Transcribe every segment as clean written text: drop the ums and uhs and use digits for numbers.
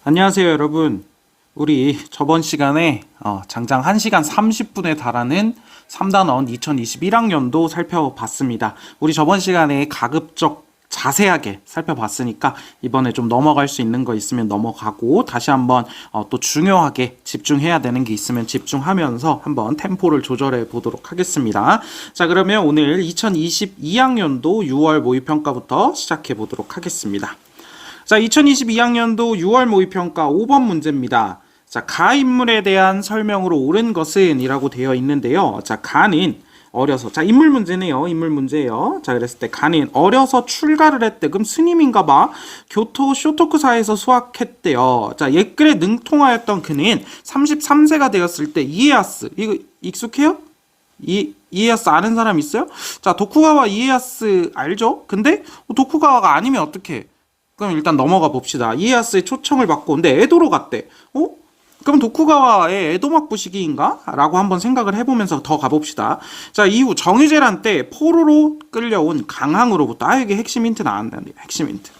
안녕하세요, 여러분. 우리 저번 시간에 장장 1시간 30분에 달하는 3단원 2021학년도 살펴봤습니다. 우리 저번 시간에 가급적 자세하게 살펴봤으니까 이번에 좀 넘어갈 수 있는 거 있으면 넘어가고 다시 한번 또 중요하게 집중해야 되는 게 있으면 집중하면서 한번 템포를 조절해 보도록 하겠습니다. 자, 그러면 오늘 2022학년도 6월 모의평가부터 시작해 보도록 하겠습니다. 자, 2022학년도 6월 모의평가 5번 문제입니다. 자, 가 인물에 대한 설명으로 옳은 것은 이라고 되어 있는데요. 자, 가는 어려서, 자, 인물 문제네요. 인물 문제예요. 자, 그랬을 때 가는 어려서 출가를 했대. 그럼 스님인가 봐. 교토 쇼토쿠사에서 수학했대요. 자, 옛글에 능통하였던 그는 33세가 되었을 때 이에야스, 이거 익숙해요? 이에야스 아는 사람 있어요? 자, 도쿠가와 이에야스 알죠? 근데 도쿠가와가 아니면 어떡해? 그럼 일단 넘어가 봅시다. 이에야스의 초청을 받고 근데 에도로 갔대. 그럼 도쿠가와의 에도막부 시기인가? 라고 한번 생각을 해보면서 더 가봅시다. 자, 이후 정유재란 때 포로로 끌려온 강항으로부터 이게 핵심 힌트 나왔는데 핵심 힌트.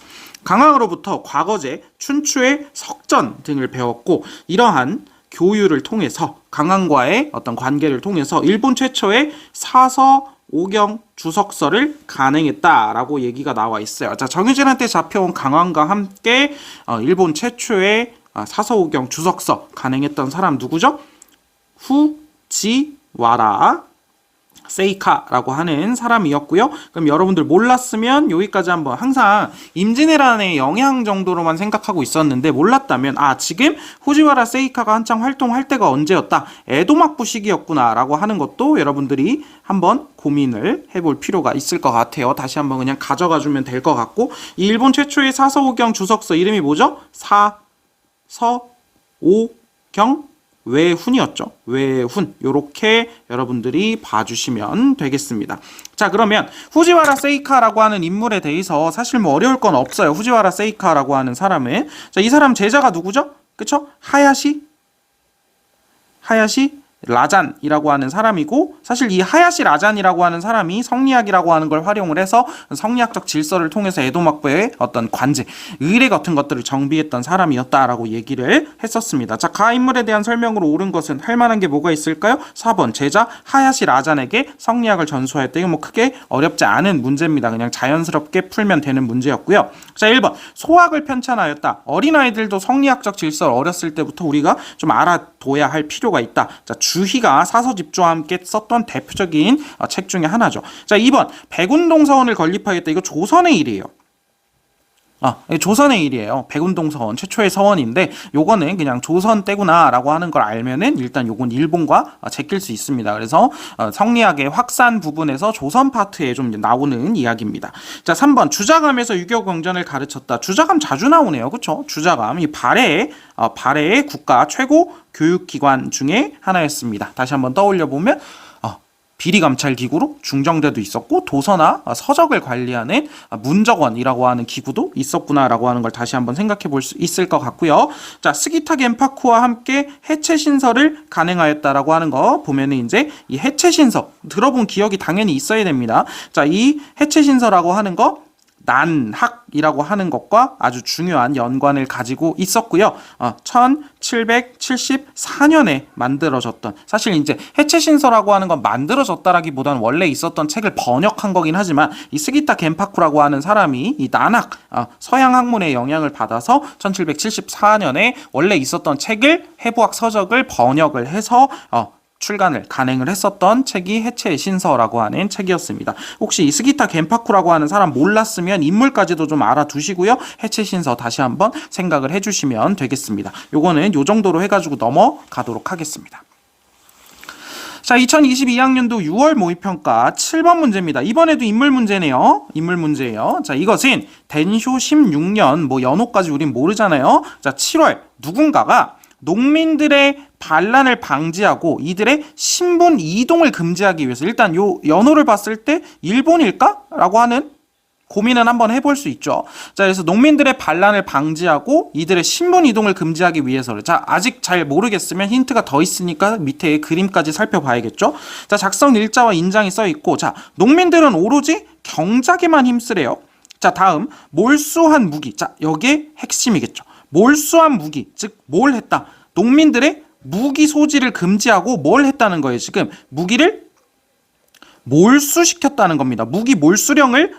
강항으로부터 과거제, 춘추의 석전 등을 배웠고 이러한 교유를 통해서 강항과의 어떤 관계를 통해서 일본 최초의 사서 오경 주석서를 간행했다라고 얘기가 나와 있어요. 자, 정유진한테 잡혀온 강황과 함께 일본 최초의 사서오경 주석서 간행했던 사람 누구죠? 후지와라 세이카라고 하는 사람이었고요. 그럼 여러분들 몰랐으면 여기까지 한번 항상 임진왜란의 영향 정도로만 생각하고 있었는데 몰랐다면 지금 후지와라 세이카가 한창 활동할 때가 언제였다? 에도막부 시기였구나 라고 하는 것도 여러분들이 한번 고민을 해볼 필요가 있을 것 같아요. 다시 한번 그냥 가져가 주면 될 것 같고 이 일본 최초의 사서오경 주석서 이름이 뭐죠? 사서오경 외훈이었죠. 외훈. 요렇게 여러분들이 봐주시면 되겠습니다. 자, 그러면 후지와라 세이카라고 하는 인물에 대해서 사실 뭐 어려울 건 없어요. 후지와라 세이카라고 하는 사람은. 자, 이 사람 제자가 누구죠? 그쵸? 하야시 라잔이라고 하는 사람이고 사실 이 하야시 라잔이라고 하는 사람이 성리학이라고 하는 걸 활용을 해서 성리학적 질서를 통해서 에도막부의 어떤 관제, 의례 같은 것들을 정비했던 사람이었다라고 얘기를 했었습니다. 자, 가 인물에 대한 설명으로 옳은 것은 할 만한 게 뭐가 있을까요? 4번 제자 하야시 라잔에게 성리학을 전수하였다. 이거 뭐 크게 어렵지 않은 문제입니다. 그냥 자연스럽게 풀면 되는 문제였고요. 자, 1번 소학을 편찬하였다. 어린아이들도 성리학적 질서를 어렸을 때부터 우리가 좀 알아둬야 할 필요가 있다. 자, 주희가 사서집조와 함께 썼던 대표적인 책 중에 하나죠. 자, 2번 백운동서원을 건립하였다. 이거 조선의 일이에요. 조선의 일이에요. 백운동서원 최초의 서원인데 요거는 그냥 조선 때구나 라고 하는 걸 알면은 일단 요건 일본과 제낄 수 있습니다. 그래서 성리학의 확산 부분에서 조선 파트에 좀 나오는 이야기입니다. 자, 3번 주자감에서 유교경전을 가르쳤다. 주자감 자주 나오네요. 그쵸? 주자감 이 발해의 국가 최고 교육기관 중에 하나였습니다. 다시 한번 떠올려 보면 비리감찰기구로 중정대도 있었고 도서나 서적을 관리하는 문적원이라고 하는 기구도 있었구나라고 하는 걸 다시 한번 생각해 볼 수 있을 것 같고요. 자, 스기타 겐파쿠와 함께 해체신서를 간행하였다라고 하는 거 보면은 이제 이 해체신서 들어본 기억이 당연히 있어야 됩니다. 자, 이 해체신서라고 하는 거 난학이라고 하는 것과 아주 중요한 연관을 가지고 있었고요. 1774년에 만들어졌던 사실 이제 해체신서라고 하는 건 만들어졌다라기보다는 원래 있었던 책을 번역한 거긴 하지만 이 스기타 겐파쿠라고 하는 사람이 이 난학 서양 학문의 영향을 받아서 1774년에 원래 있었던 책을 해부학 서적을 번역을 해서 출간을 간행을 했었던 책이 해체의 신서라고 하는 책이었습니다. 혹시 이 스기타 겐파쿠라고 하는 사람 몰랐으면 인물까지도 좀 알아두시고요. 해체 신서 다시 한번 생각을 해주시면 되겠습니다. 요거는 요 정도로 해가지고 넘어가도록 하겠습니다. 자, 2022학년도 6월 모의평가 7번 문제입니다. 이번에도 인물 문제네요. 인물 문제예요. 자, 이것은 덴쇼 16년 뭐 연호까지 우린 모르잖아요. 자, 7월 누군가가 농민들의 반란을 방지하고 이들의 신분 이동을 금지하기 위해서 일단 요 연호를 봤을 때 일본일까? 라고 하는 고민은 한번 해볼 수 있죠. 자, 그래서 농민들의 반란을 방지하고 이들의 신분 이동을 금지하기 위해서를 자, 아직 잘 모르겠으면 힌트가 더 있으니까 밑에 그림까지 살펴봐야겠죠. 자, 작성 일자와 인장이 써 있고 자, 농민들은 오로지 경작에만 힘쓰래요. 자, 다음 몰수한 무기. 자, 여기에 핵심이겠죠. 몰수한 무기, 즉 뭘 했다? 농민들의 무기 소지를 금지하고 뭘 했다는 거예요. 지금 무기를 몰수시켰다는 겁니다. 무기 몰수령을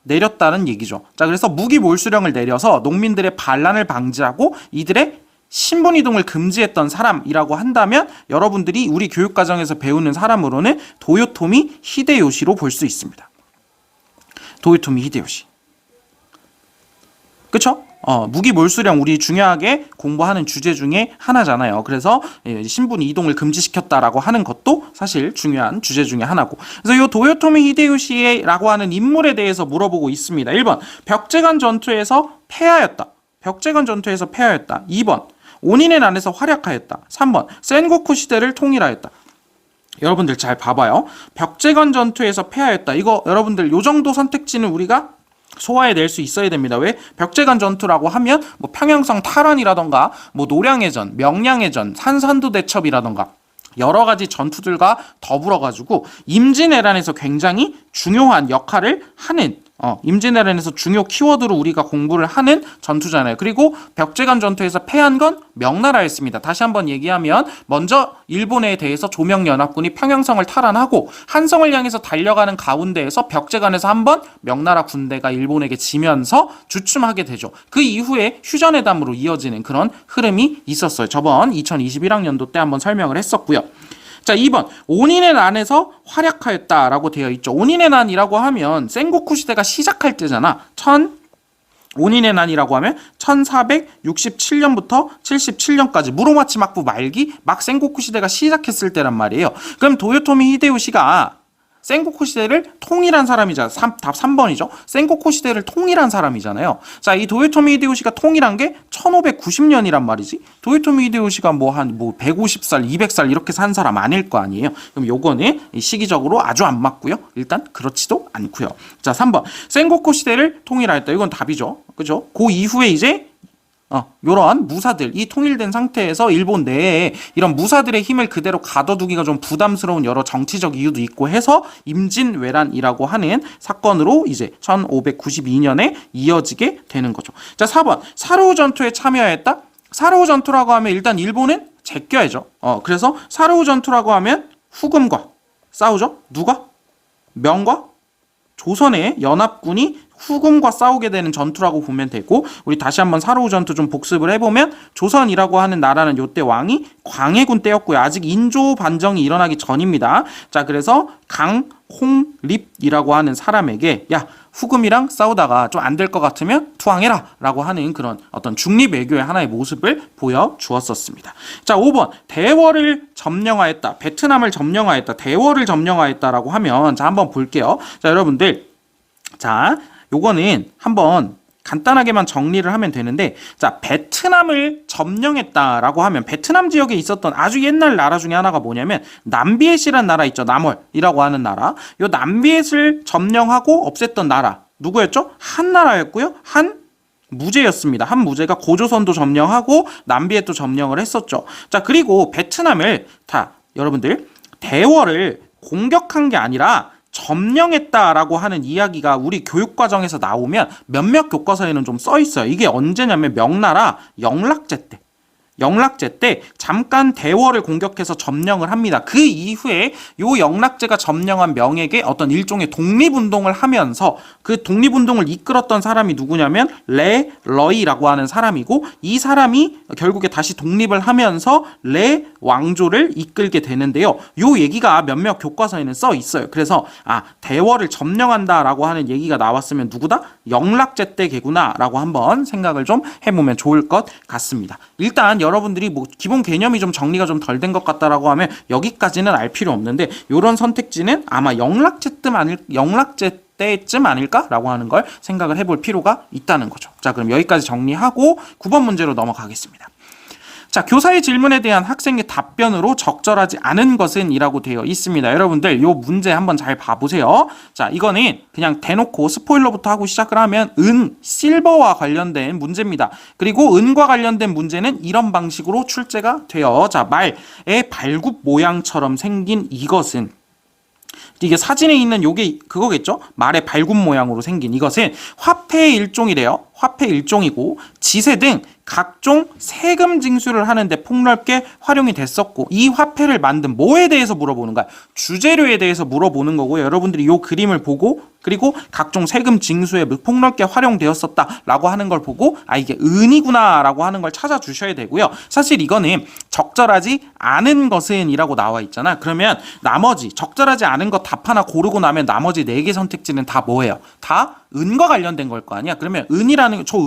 내렸다는 얘기죠. 자, 그래서 무기 몰수령을 내려서 농민들의 반란을 방지하고 이들의 신분 이동을 금지했던 사람이라고 한다면 여러분들이 우리 교육과정에서 배우는 사람으로는 도요토미 히데요시로 볼 수 있습니다. 도요토미 히데요시. 그쵸? 무기 몰수령 우리 중요하게 공부하는 주제 중에 하나잖아요. 그래서 신분 이동을 금지시켰다라고 하는 것도 사실 중요한 주제 중에 하나고. 그래서 이 도요토미 히데요시라고 하는 인물에 대해서 물어보고 있습니다. 1번 벽제관 전투에서 패하였다. 벽제관 전투에서 패하였다. 2번 오닌의 난에서 활약하였다. 3번 센고쿠 시대를 통일하였다. 여러분들 잘 봐봐요. 벽제관 전투에서 패하였다. 이거 여러분들 요 정도 선택지는 우리가 소화해낼 수 있어야 됩니다. 왜? 벽제관 전투라고 하면 뭐 평양성 탈환이라던가 뭐 노량해전, 명량해전, 산산도대첩이라던가 여러 가지 전투들과 더불어 가지고 임진왜란에서 굉장히 중요한 역할을 하는 임진왜란에서 중요 키워드로 우리가 공부를 하는 전투잖아요. 그리고 벽제관 전투에서 패한 건 명나라였습니다. 다시 한번 얘기하면 먼저 일본에 대해서 조명연합군이 평양성을 탈환하고 한성을 향해서 달려가는 가운데에서 벽제관에서 한번 명나라 군대가 일본에게 지면서 주춤하게 되죠. 그 이후에 휴전회담으로 이어지는 그런 흐름이 있었어요. 저번 2021학년도 때 한번 설명을 했었고요. 자, 2번 오닌의 난에서 활약하였다라고 되어 있죠. 오닌의 난이라고 하면 센고쿠 시대가 시작할 때잖아. 오닌의 난이라고 하면 1467년부터 77년까지 무로마치 막부 말기 막 센고쿠 시대가 시작했을 때란 말이에요. 그럼 도요토미 히데요시가 센고쿠 시대를 통일한 사람이잖아. 답 3번이죠. 센고쿠 시대를 통일한 사람이잖아요. 자, 이 도요토미 히데요시가 통일한 게 1590년이란 말이지. 도요토미 히데요시가 뭐 150살, 200살 이렇게 산 사람 아닐 거 아니에요. 그럼 요거는 시기적으로 아주 안 맞고요. 일단 그렇지도 않고요. 자, 3번. 센고쿠 시대를 통일하였다. 이건 답이죠. 그죠? 그 이후에 이제 요런 무사들, 이 통일된 상태에서 일본 내에 이런 무사들의 힘을 그대로 가둬두기가 좀 부담스러운 여러 정치적 이유도 있고 해서 임진왜란이라고 하는 사건으로 이제 1592년에 이어지게 되는 거죠. 자, 4번. 사르후 전투에 참여했다? 사르후 전투라고 하면 일단 일본은 제껴야죠. 그래서 사르후 전투라고 하면 후금과 싸우죠. 누가? 명과 조선의 연합군이 후금과 싸우게 되는 전투라고 보면 되고, 우리 다시 한번 사르후 전투 좀 복습을 해보면 조선이라고 하는 나라는 요때 왕이 광해군 때였고요. 아직 인조 반정이 일어나기 전입니다. 자, 그래서 강홍립이라고 하는 사람에게 야, 후금이랑 싸우다가 좀 안 될 것 같으면 투항해라 라고 하는 그런 어떤 중립 외교의 하나의 모습을 보여주었었습니다. 자, 5번 대월을 점령하였다. 베트남을 점령하였다. 대월을 점령하였다라고 하면 자, 한번 볼게요. 자, 여러분들, 자, 요거는 한번 간단하게만 정리를 하면 되는데, 자, 베트남을 점령했다라고 하면 베트남 지역에 있었던 아주 옛날 나라 중에 하나가 뭐냐면 남비엣이라는 나라 있죠. 남월이라고 하는 나라. 요 남비엣을 점령하고 없앴던 나라 누구였죠? 한나라였고요. 한무제였습니다. 한무제가 고조선도 점령하고 남비엣도 점령을 했었죠. 자, 그리고 베트남을 여러분들 대월을 공격한 게 아니라 점령했다라고 하는 이야기가 우리 교육과정에서 나오면 몇몇 교과서에는 좀 써 있어요. 이게 언제냐면 명나라 영락제 때 잠깐 대월을 공격해서 점령을 합니다. 그 이후에 요 영락제가 점령한 명에게 어떤 일종의 독립운동을 하면서 그 독립운동을 이끌었던 사람이 누구냐면 레러이라고 하는 사람이고, 이 사람이 결국에 다시 독립을 하면서 레 왕조를 이끌게 되는데요. 요 얘기가 몇몇 교과서에는 써 있어요. 그래서 대월을 점령한다라고 하는 얘기가 나왔으면 누구다? 영락제 때 개구나 라고 한번 생각을 좀 해보면 좋을 것 같습니다. 일단 여러분들이 뭐 기본 개념이 좀 정리가 좀 덜 된 것 같다라고 하면 여기까지는 알 필요 없는데, 이런 선택지는 아마 영락제 때쯤 아닐까라고 하는 걸 생각을 해볼 필요가 있다는 거죠. 자, 그럼 여기까지 정리하고 9번 문제로 넘어가겠습니다. 자, 교사의 질문에 대한 학생의 답변으로 적절하지 않은 것은 이라고 되어 있습니다. 여러분들 요 문제 한번 잘 봐보세요. 자, 이거는 그냥 대놓고 스포일러부터 하고 시작을 하면 실버와 관련된 문제입니다. 그리고 은과 관련된 문제는 이런 방식으로 출제가 돼요. 자, 말의 발굽 모양처럼 생긴 이것은, 이게 사진에 있는 요게 그거겠죠? 말의 발굽 모양으로 생긴 이것은 화폐의 일종이래요. 화폐 일종이고 지세 등 각종 세금 징수를 하는데 폭넓게 활용이 됐었고, 이 화폐를 만든 뭐에 대해서 물어보는 거야? 주재료에 대해서 물어보는 거고, 여러분들이 이 그림을 보고 그리고 각종 세금 징수에 폭넓게 활용되었었다라고 하는 걸 보고 이게 은이구나라고 하는 걸 찾아주셔야 되고요. 사실 이거는 적절하지 않은 것은 이라고 나와 있잖아. 그러면 나머지 적절하지 않은 것 답 하나 고르고 나면 나머지 4개 선택지는 다 뭐예요? 다 은과 관련된 걸 거 아니야. 그러면 은이라는 저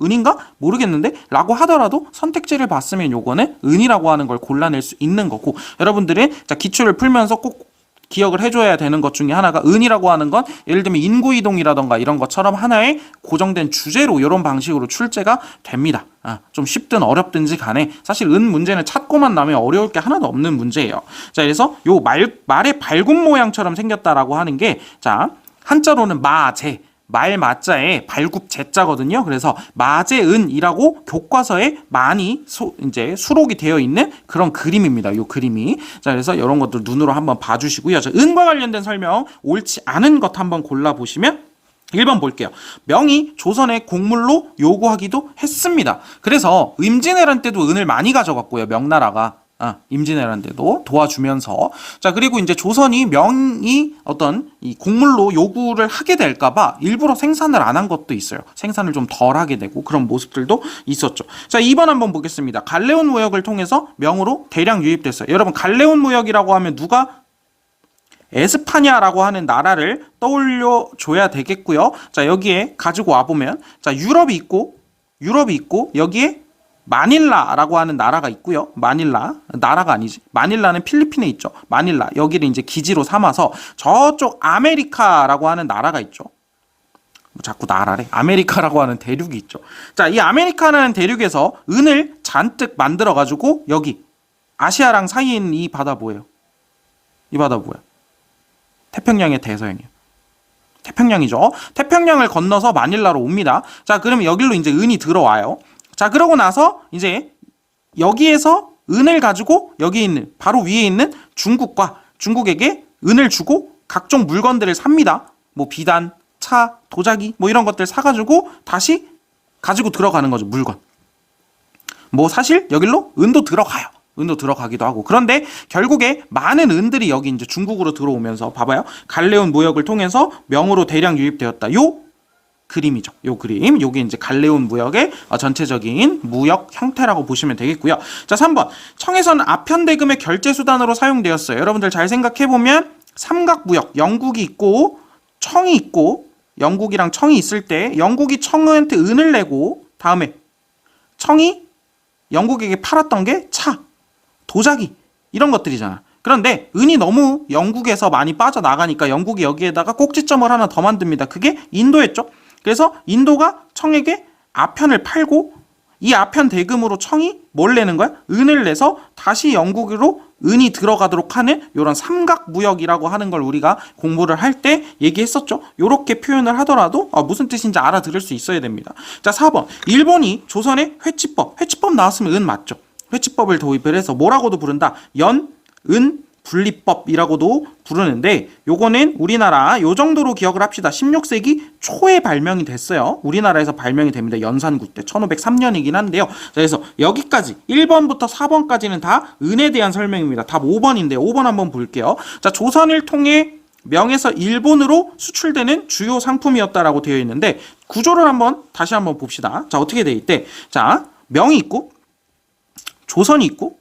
은인가? 모르겠는데? 라고 하더라도 선택지를 봤으면 요거는 은이라고 하는 걸 골라낼 수 있는 거고, 여러분들은 자 기출을 풀면서 꼭 기억을 해줘야 되는 것 중에 하나가 은이라고 하는 건 예를 들면 인구이동이라던가 이런 것처럼 하나의 고정된 주제로 이런 방식으로 출제가 됩니다. 좀 쉽든 어렵든지 간에 사실 은 문제는 찾고만 나면 어려울 게 하나도 없는 문제예요. 자, 그래서 요 말의 발굽 모양처럼 생겼다라고 하는 게, 자, 한자로는 마제, 말 마자에 발굽 제자거든요. 그래서 마제은이라고 교과서에 많이 이제 수록이 되어 있는 그런 그림입니다. 이 그림이. 자, 그래서 이런 것들 눈으로 한번 봐주시고요. 자, 은과 관련된 설명 옳지 않은 것 한번 골라보시면 1번 볼게요. 명이 조선의 곡물로 요구하기도 했습니다. 그래서 임진왜란 때도 은을 많이 가져갔고요. 명나라가. 임진왜란 때도 도와주면서. 자, 그리고 이제 조선이 명이 어떤 이 곡물로 요구를 하게 될까봐 일부러 생산을 안 한 것도 있어요. 생산을 좀 덜 하게 되고 그런 모습들도 있었죠. 자, 2번 한번 보겠습니다. 갈레온 무역을 통해서 명으로 대량 유입됐어요. 여러분, 갈레온 무역이라고 하면 누가? 에스파냐라고 하는 나라를 떠올려 줘야 되겠고요. 자, 여기에 가지고 와보면, 자, 유럽이 있고 여기에 마닐라라고 하는 나라가 있고요. 마닐라, 나라가 아니지. 마닐라는 필리핀에 있죠. 마닐라, 여기를 이제 기지로 삼아서 저쪽 아메리카라고 하는 나라가 있죠. 자꾸 나라래. 아메리카라고 하는 대륙이 있죠. 자, 이 아메리카라는 대륙에서 은을 잔뜩 만들어가지고 여기 아시아랑 사이에 있는 이 바다 뭐예요? 이 바다 뭐야? 태평양의 대서양이에요. 태평양이죠. 태평양을 건너서 마닐라로 옵니다. 자, 그러면 여기로 이제 은이 들어와요. 자, 그러고 나서 이제 여기에서 은을 가지고 여기 있는 바로 위에 있는 중국에게 은을 주고 각종 물건들을 삽니다. 뭐 비단, 차, 도자기 뭐 이런 것들 사가지고 다시 가지고 들어가는 거죠. 물건. 뭐 사실 여기로 은도 들어가요. 은도 들어가기도 하고. 그런데 결국에 많은 은들이 여기 이제 중국으로 들어오면서 봐봐요. 갈레온 무역을 통해서 명으로 대량 유입되었다. 요 그림이죠. 요 그림. 요게 이제 갈레온 무역의 전체적인 무역 형태라고 보시면 되겠고요. 자, 3번. 청에서는 아편대금의 결제 수단으로 사용되었어요. 여러분들 잘 생각해 보면 삼각무역, 영국이 있고 청이 있고, 영국이랑 청이 있을 때 영국이 청한테 은을 내고 다음에 청이 영국에게 팔았던 게 차, 도자기 이런 것들이잖아. 그런데 은이 너무 영국에서 많이 빠져나가니까 영국이 여기에다가 꼭지점을 하나 더 만듭니다. 그게 인도였죠. 그래서 인도가 청에게 아편을 팔고 이 아편 대금으로 청이 뭘 내는 거야? 은을 내서 다시 영국으로 은이 들어가도록 하는 이런 삼각무역이라고 하는 걸 우리가 공부를 할 때 얘기했었죠. 이렇게 표현을 하더라도 무슨 뜻인지 알아들을 수 있어야 됩니다. 자, 4번. 일본이 조선의 회치법 나왔으면 은 맞죠. 회치법을 도입을 해서 뭐라고도 부른다? 은, 분리법이라고도 부르는데, 요거는 우리나라 요 정도로 기억을 합시다. 16세기 초에 발명이 됐어요. 우리나라에서 발명이 됩니다. 연산구 때 1503년이긴 한데요. 자, 그래서 여기까지 1번부터 4번까지는 다 은에 대한 설명입니다. 답 5번인데 5번 한번 볼게요. 자, 조선을 통해 명에서 일본으로 수출되는 주요 상품이었다라고 되어 있는데, 구조를 다시 한번 봅시다. 자, 어떻게 되어 있대? 자, 명이 있고 조선이 있고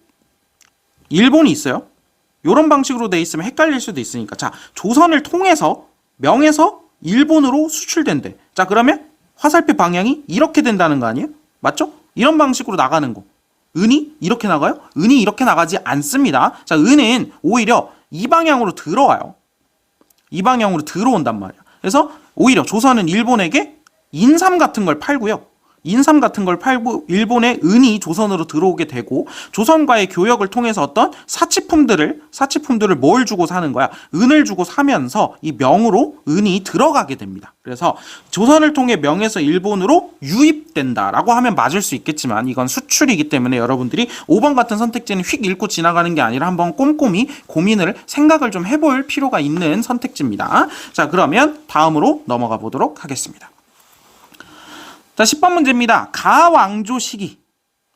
일본이 있어요. 이런 방식으로 돼 있으면 헷갈릴 수도 있으니까. 자, 조선을 통해서 명에서 일본으로 수출된대. 자, 그러면 화살표 방향이 이렇게 된다는 거 아니에요? 맞죠? 이런 방식으로 나가는 거. 은이 이렇게 나가요? 은이 이렇게 나가지 않습니다. 자, 은은 오히려 이 방향으로 들어와요. 이 방향으로 들어온단 말이야. 그래서 오히려 조선은 일본에게 인삼 같은 걸 팔고요. 인삼 같은 걸 팔고 일본의 은이 조선으로 들어오게 되고, 조선과의 교역을 통해서 어떤 사치품들을 뭘 주고 사는 거야? 은을 주고 사면서 이 명으로 은이 들어가게 됩니다. 그래서 조선을 통해 명에서 일본으로 유입된다라고 하면 맞을 수 있겠지만 이건 수출이기 때문에 여러분들이 5번 같은 선택지는 휙 읽고 지나가는 게 아니라 한번 꼼꼼히 고민을 생각을 좀 해볼 필요가 있는 선택지입니다. 자, 그러면 다음으로 넘어가 보도록 하겠습니다. 자, 10번 문제입니다. 가왕조 시기.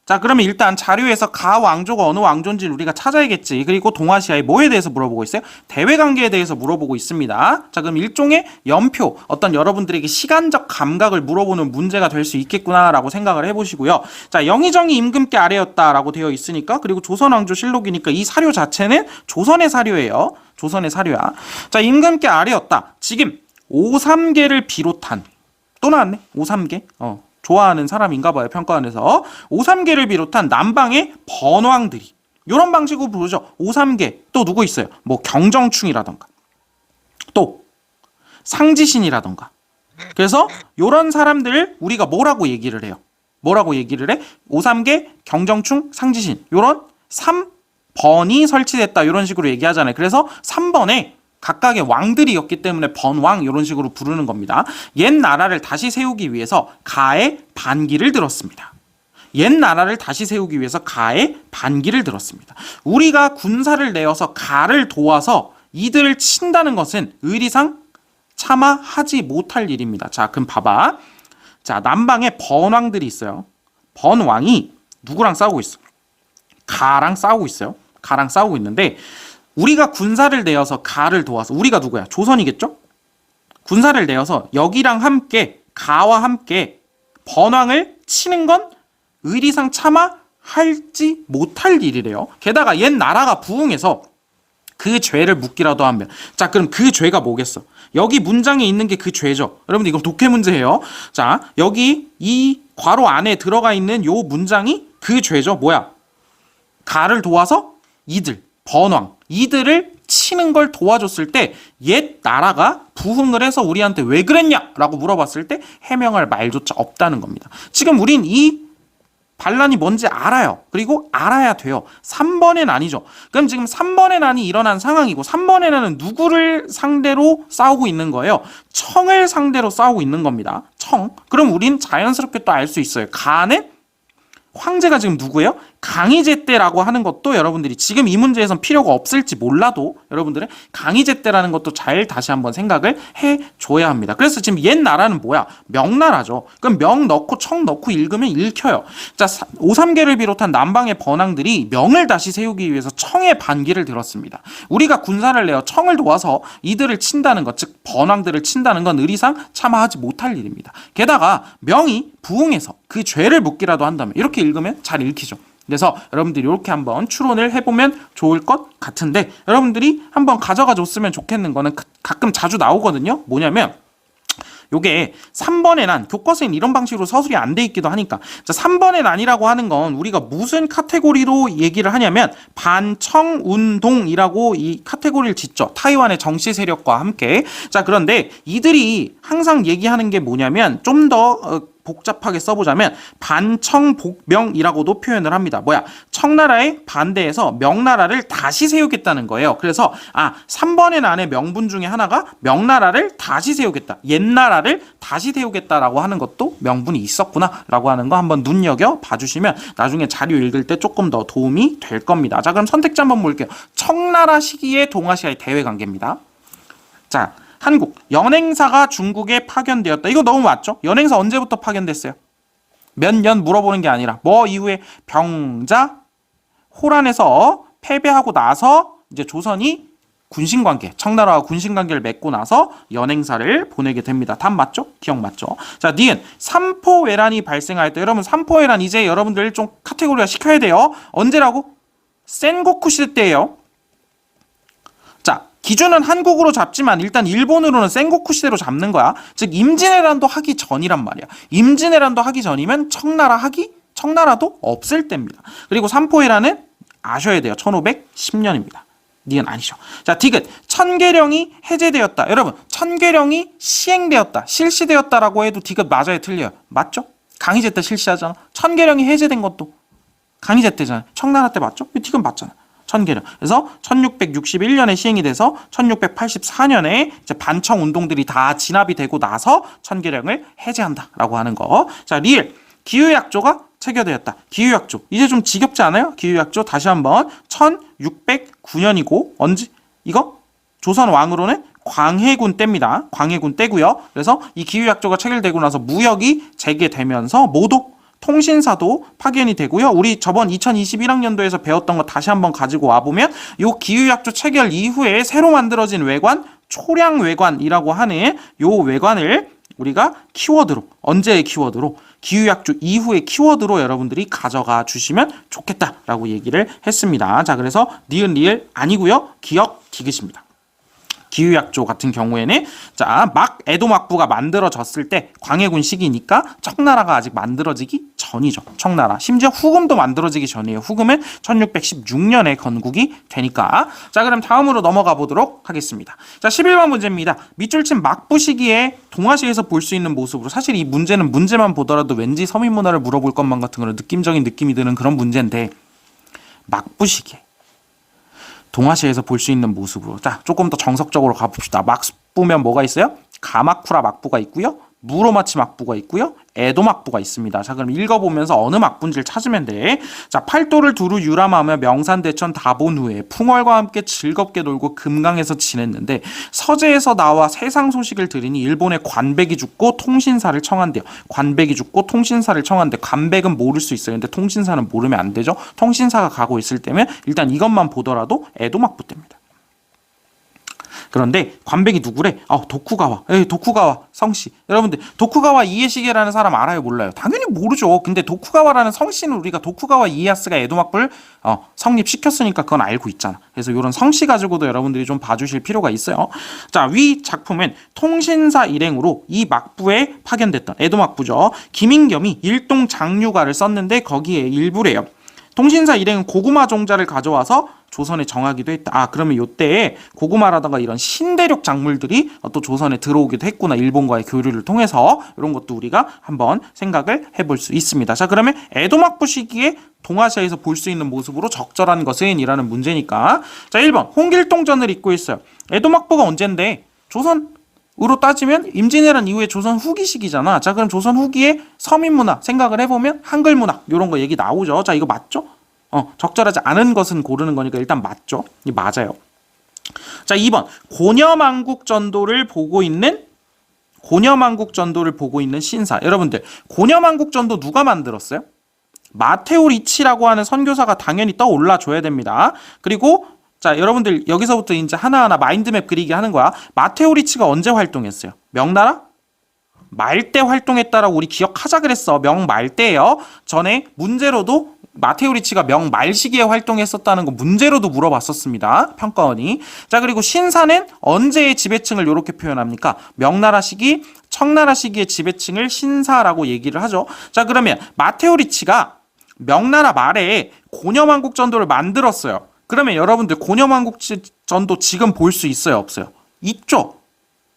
자, 그러면 일단 자료에서 가왕조가 어느 왕조인지를 우리가 찾아야겠지. 그리고 동아시아의 뭐에 대해서 물어보고 있어요? 대외관계에 대해서 물어보고 있습니다. 자, 그럼 일종의 연표, 어떤 여러분들에게 시간적 감각을 물어보는 문제가 될 수 있겠구나라고 생각을 해보시고요. 자, 영의정이 임금께 아래였다라고 되어 있으니까, 그리고 조선왕조실록이니까 이 사료 자체는 조선의 사료예요. 조선의 사료야. 자, 임금께 아래였다. 지금 오삼계를 비롯한, 또 나왔네. 오삼계. 좋아하는 사람인가 봐요. 평가원에서. 오삼계를 비롯한 남방의 번왕들이 이런 방식으로 부르죠. 오삼계. 또 누구 있어요? 뭐 경정충이라던가 또 상지신이라던가. 그래서 이런 사람들을 우리가 뭐라고 얘기를 해요? 뭐라고 얘기를 해? 오삼계, 경정충, 상지신. 이런 3번이 설치됐다. 이런 식으로 얘기하잖아요. 그래서 3번에 각각의 왕들이었기 때문에 번왕 이런 식으로 부르는 겁니다. 옛 나라를 다시 세우기 위해서 가에 반기를 들었습니다. 옛 나라를 다시 세우기 위해서 가에 반기를 들었습니다. 우리가 군사를 내어서 가를 도와서 이들을 친다는 것은 의리상 차마 하지 못할 일입니다. 자, 그럼 봐봐. 자, 남방에 번왕들이 있어요. 번왕이 누구랑 싸우고 있어? 가랑 싸우고 있어요. 가랑 싸우고 있는데 우리가 군사를 내어서 가를 도와서, 우리가 누구야? 조선이겠죠? 군사를 내어서 여기랑 함께, 가와 함께 번왕을 치는 건 의리상 차마 할지 못할 일이래요. 게다가 옛 나라가 부흥해서 그 죄를 묻기라도 하면, 자, 그럼 그 죄가 뭐겠어? 여기 문장에 있는 게 그 죄죠. 여러분들 이거 독해 문제예요. 자, 여기 이 괄호 안에 들어가 있는 요 문장이 그 죄죠. 뭐야? 가를 도와서 이들, 번왕, 이들을 치는 걸 도와줬을 때 옛 나라가 부흥을 해서 우리한테 왜 그랬냐라고 물어봤을 때 해명할 말조차 없다는 겁니다. 지금 우린 이 반란이 뭔지 알아요. 그리고 알아야 돼요. 3번의 난이죠. 그럼 지금 3번의 난이 일어난 상황이고 3번의 난은 누구를 상대로 싸우고 있는 거예요? 청을 상대로 싸우고 있는 겁니다. 청. 그럼 우린 자연스럽게 또 알 수 있어요. 가는 황제가 지금 누구예요? 강희제 때라고 하는 것도 여러분들이 지금 이 문제에선 필요가 없을지 몰라도 여러분들은 강희제 때라는 것도 잘 다시 한번 생각을 해줘야 합니다. 그래서 지금 옛 나라는 뭐야? 명나라죠. 그럼 명 넣고 청 넣고 읽으면 읽혀요. 자, 오삼계를 비롯한 남방의 번왕들이 명을 다시 세우기 위해서 청의 반기를 들었습니다. 우리가 군사를 내어 청을 도와서 이들을 친다는 것, 즉 번왕들을 친다는 건 의리상 참아하지 못할 일입니다. 게다가 명이 부흥해서 그 죄를 묻기라도 한다면 이렇게 읽으면 잘 읽히죠. 그래서 여러분들이 이렇게 한번 추론을 해보면 좋을 것 같은데, 여러분들이 한번 가져가 줬으면 좋겠는 거는 가끔 자주 나오거든요. 뭐냐면 요게 3번의 난, 교과서에는 이런 방식으로 서술이 안 돼 있기도 하니까, 자, 3번의 난이라고 하는 건 우리가 무슨 카테고리로 얘기를 하냐면 반청운동이라고 이 카테고리를 짓죠. 타이완의 정치 세력과 함께. 자, 그런데 이들이 항상 얘기하는 게 뭐냐면 좀 더 복잡하게 써보자면 반청복명이라고도 표현을 합니다. 뭐야? 청나라에 반대해서 명나라를 다시 세우겠다는 거예요. 그래서 3번의 난의 명분 중에 하나가 명나라를 다시 세우겠다, 옛나라를 다시 세우겠다라고 하는 것도 명분이 있었구나라고 하는 거 한번 눈여겨 봐주시면 나중에 자료 읽을 때 조금 더 도움이 될 겁니다. 자, 그럼 선택지 한번 볼게요. 청나라 시기의 동아시아의 대외관계입니다. 자, 한국, 연행사가 중국에 파견되었다. 이거 너무 맞죠? 연행사 언제부터 파견됐어요? 몇 년 물어보는 게 아니라 뭐 이후에 병자, 호란에서 패배하고 나서 이제 조선이 군신관계, 청나라와 군신관계를 맺고 나서 연행사를 보내게 됩니다. 답 맞죠? 기억 맞죠? 자, 니은, 삼포외란이 발생할 때, 여러분 삼포외란 이제 여러분들 좀 카테고리화 시켜야 돼요. 언제라고? 센고쿠 시대 때예요. 자, 기준은 한국으로 잡지만 일단 일본으로는 센고쿠 시대로 잡는 거야. 즉 임진왜란도 하기 전이란 말이야. 임진왜란도 하기 전이면 청나라도 없을 때입니다. 그리고 삼포회란은 아셔야 돼요. 1510년입니다. 니은 아니죠. 자, 디귿, 천계령이 해제되었다. 여러분, 천계령이 시행되었다, 실시되었다라고 해도 디귿 맞아요, 틀려요? 맞죠? 강희제 때 실시하잖아. 천계령이 해제된 것도 강희제 때잖아요. 청나라 때 맞죠? 디귿 맞잖아. 천계령. 그래서 1661년에 시행이 돼서 1684년에 이제 반청 운동들이 다 진압이 되고 나서 천계령을 해제한다라고 하는 거. 자, 리을, 기후약조가 체결되었다. 기후약조. 이제 좀 지겹지 않아요? 기후약조 다시 한번 1609년이고 언제? 이거 조선 왕으로는 광해군 때입니다. 광해군 때고요. 그래서 이 기후약조가 체결되고 나서 무역이 재개되면서 모독 통신사도 파견이 되고요. 우리 저번 2021학년도에서 배웠던 거 다시 한번 가지고 와보면 요 기후약조 체결 이후에 새로 만들어진 외관, 초량외관이라고 하는 요 외관을 우리가 키워드로, 언제의 키워드로? 기후약조 이후의 키워드로 여러분들이 가져가 주시면 좋겠다라고 얘기를 했습니다. 자, 그래서 니은 리을 아니고요. 기억 디귿입니다. 기후약조 같은 경우에는 막 에도막부가 만들어졌을 때 광해군 시기니까 청나라가 아직 만들어지기 전이죠. 청나라. 심지어 후금도 만들어지기 전이에요. 후금은 1616년에 건국이 되니까. 자, 그럼 다음으로 넘어가 보도록 하겠습니다. 자, 11번 문제입니다. 밑줄 친 막부 시기에 동아시아에서 볼 수 있는 모습으로, 사실 이 문제는 문제만 보더라도 왠지 서민문화를 물어볼 것만 같은 그런 느낌적인 느낌이 드는 그런 문제인데, 막부 시기에 동아시아에서 볼 수 있는 모습으로, 자, 조금 더 정석적으로 가봅시다. 막부면 뭐가 있어요? 가마쿠라 막부가 있고요. 무로마치 막부가 있고요. 에도 막부가 있습니다. 자, 그럼 읽어보면서 어느 막부인지를 찾으면 돼. 자, 팔도를 두루 유람하며 명산대천 다 본 후에 풍월과 함께 즐겁게 놀고 금강에서 지냈는데 서재에서 나와 세상 소식을 들으니 일본의 관백이 죽고 통신사를 청한대요. 관백이 죽고 통신사를 청한대. 관백은 모를 수 있어요. 근데 통신사는 모르면 안 되죠. 통신사가 가고 있을 때면 일단 이것만 보더라도 에도 막부 때입니다. 그런데 관백이 누구래? 도쿠가와. 도쿠가와 성씨. 여러분들 도쿠가와 이에시게라는 사람 알아요? 몰라요? 당연히 모르죠. 근데 도쿠가와라는 성씨는 우리가 도쿠가와 이에야스가 에도막부를 성립시켰으니까 그건 알고 있잖아. 그래서 이런 성씨 가지고도 여러분들이 좀 봐주실 필요가 있어요. 자, 위 작품은 통신사 일행으로 이 막부에 파견됐던 에도막부죠. 김인겸이 일동 장류가를 썼는데 거기에 일부래요. 통신사 일행은 고구마 종자를 가져와서 조선에 정하기도 했다. 그러면 이때 고구마라든가 이런 신대륙 작물들이 또 조선에 들어오기도 했구나. 일본과의 교류를 통해서. 이런 것도 우리가 한번 생각을 해볼 수 있습니다. 자, 그러면 에도막부 시기에 동아시아에서 볼 수 있는 모습으로 적절한 것은 이라는 문제니까. 자, 1번 홍길동전을 잇고 있어요. 에도막부가 언젠데? 조선으로 따지면 임진왜란 이후에 조선 후기 시기잖아. 자, 그럼 조선 후기의 서민문화 생각을 해보면 한글문화 이런 거 얘기 나오죠. 자, 이거 맞죠? 적절하지 않은 것은 고르는 거니까 일단 맞죠? 이 맞아요. 자, 2번 고려만국전도를 보고 있는 신사. 여러분들 고려만국전도 누가 만들었어요? 마테오 리치라고 하는 선교사가 당연히 떠올라 줘야 됩니다. 그리고 자, 여러분들 여기서부터 이제 하나하나 마인드맵 그리기 하는 거야. 마테오 리치가 언제 활동했어요? 명나라? 말 때 활동했다라고 우리 기억하자 그랬어. 명말 때예요. 전에 문제로도 마테오 리치가 명말 시기에 활동했었다는 거 문제로도 물어봤었습니다. 평가원이. 자, 그리고 신사는 언제의 지배층을 이렇게 표현합니까? 명나라 시기, 청나라 시기의 지배층을 신사라고 얘기를 하죠. 자, 그러면 마테오 리치가 명나라 말에 고려만국전도를 만들었어요. 그러면 여러분들 고려만국전도 지금 볼 수 있어요? 없어요? 있죠?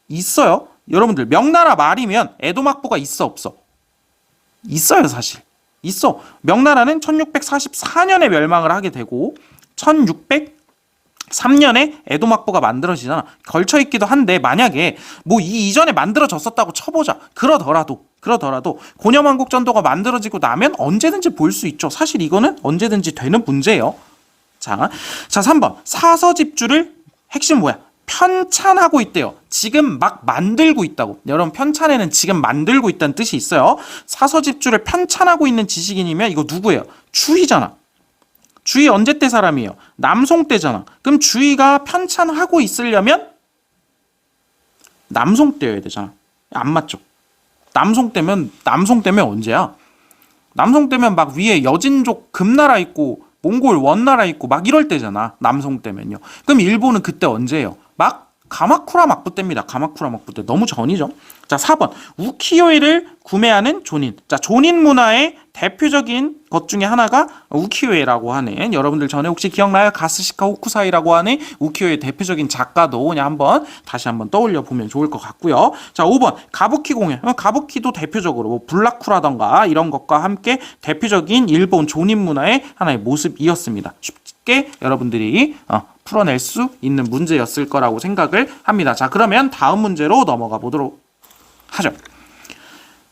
있어요? 여러분들 명나라 말이면 에도막부가 있어? 없어? 있어요, 사실. 있어. 명나라는 1644년에 멸망을 하게 되고 1603년에 에도막부가 만들어지잖아. 걸쳐있기도 한데 만약에 뭐 이전에 만들어졌었다고 쳐보자. 그러더라도 고려만국전도가 만들어지고 나면 언제든지 볼 수 있죠. 사실 이거는 언제든지 되는 문제예요. 자, 3번 사서집주를 핵심 뭐야? 편찬하고 있대요. 지금 막 만들고 있다고. 여러분 편찬에는 지금 만들고 있다는 뜻이 있어요. 사서집주를 편찬하고 있는 지식인이면 이거 누구예요? 주희잖아. 주희 언제 때 사람이에요? 남송 때잖아. 그럼 주희가 편찬하고 있으려면 남송 때여야 되잖아. 안 맞죠? 남송 때면 언제야? 남송 때면 막 위에 여진족 금나라 있고 몽골 원나라 있고 막 이럴 때잖아. 남송 때면요. 그럼 일본은 그때 언제예요? 막 가마쿠라 막부 때입니다. 가마쿠라 막부 때. 너무 전이죠. 자, 4번 우키요에를 구매하는 조닌. 자, 조닌 문화의 대표적인 것 중에 하나가 우키요에라고 하는, 여러분들 전에 혹시 기억나요? 가스시카 호쿠사이라고 하는 우키요의 대표적인 작가도 그냥 다시 한번 떠올려 보면 좋을 것 같고요. 자, 5번 가부키 공연. 가부키도 대표적으로 뭐 블라쿠라던가 이런 것과 함께 대표적인 일본 조닌 문화의 하나의 모습이었습니다. 쉽게 여러분들이 풀어낼 수 있는 문제였을 거라고 생각을 합니다. 자, 그러면 다음 문제로 넘어가 보도록 하죠.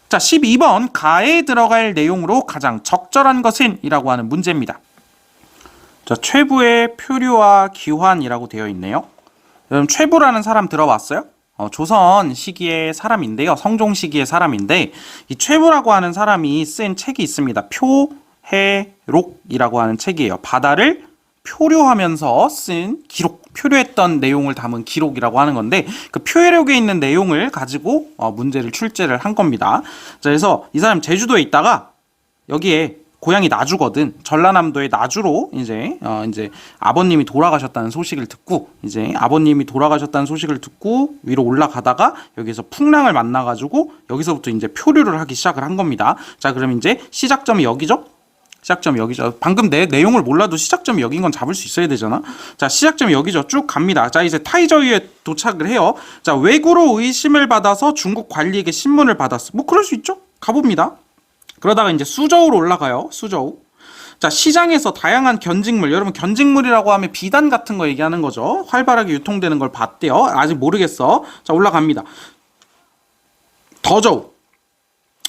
자, 12번 가에 들어갈 내용으로 가장 적절한 것은? 이라고 하는 문제입니다. 자, 최부의 표류와 기환이라고 되어 있네요. 여러분 최부라는 사람 들어봤어요? 조선 시기의 사람인데요. 성종 시기의 사람인데 이 최부라고 하는 사람이 쓴 책이 있습니다. 표해록이라고 하는 책이에요. 바다를 표류하면서 쓴 기록, 표류했던 내용을 담은 기록이라고 하는 건데 그 표해록에 있는 내용을 가지고 문제를 출제를 한 겁니다. 자, 그래서 이 사람 제주도에 있다가 여기에 고향이 나주거든. 전라남도의 나주로 이제 아버님이 돌아가셨다는 소식을 듣고 위로 올라가다가 여기서 풍랑을 만나가지고 여기서부터 이제 표류를 하기 시작을 한 겁니다. 자, 그럼 이제 시작점이 여기죠? 시작점이 여기죠. 방금 내 내용을 몰라도 시작점이 여긴 건 잡을 수 있어야 되잖아. 자, 시작점이 여기죠. 쭉 갑니다. 자, 이제 타이저위에 도착을 해요. 자, 왜구로 의심을 받아서 중국 관리에게 신문을 받았어. 뭐 그럴 수 있죠. 가봅니다. 그러다가 이제 수저우로 올라가요. 수저우. 자, 시장에서 다양한 견직물, 여러분 견직물이라고 하면 비단 같은 거 얘기하는 거죠. 활발하게 유통되는 걸 봤대요. 아직 모르겠어. 자, 올라갑니다. 더저우.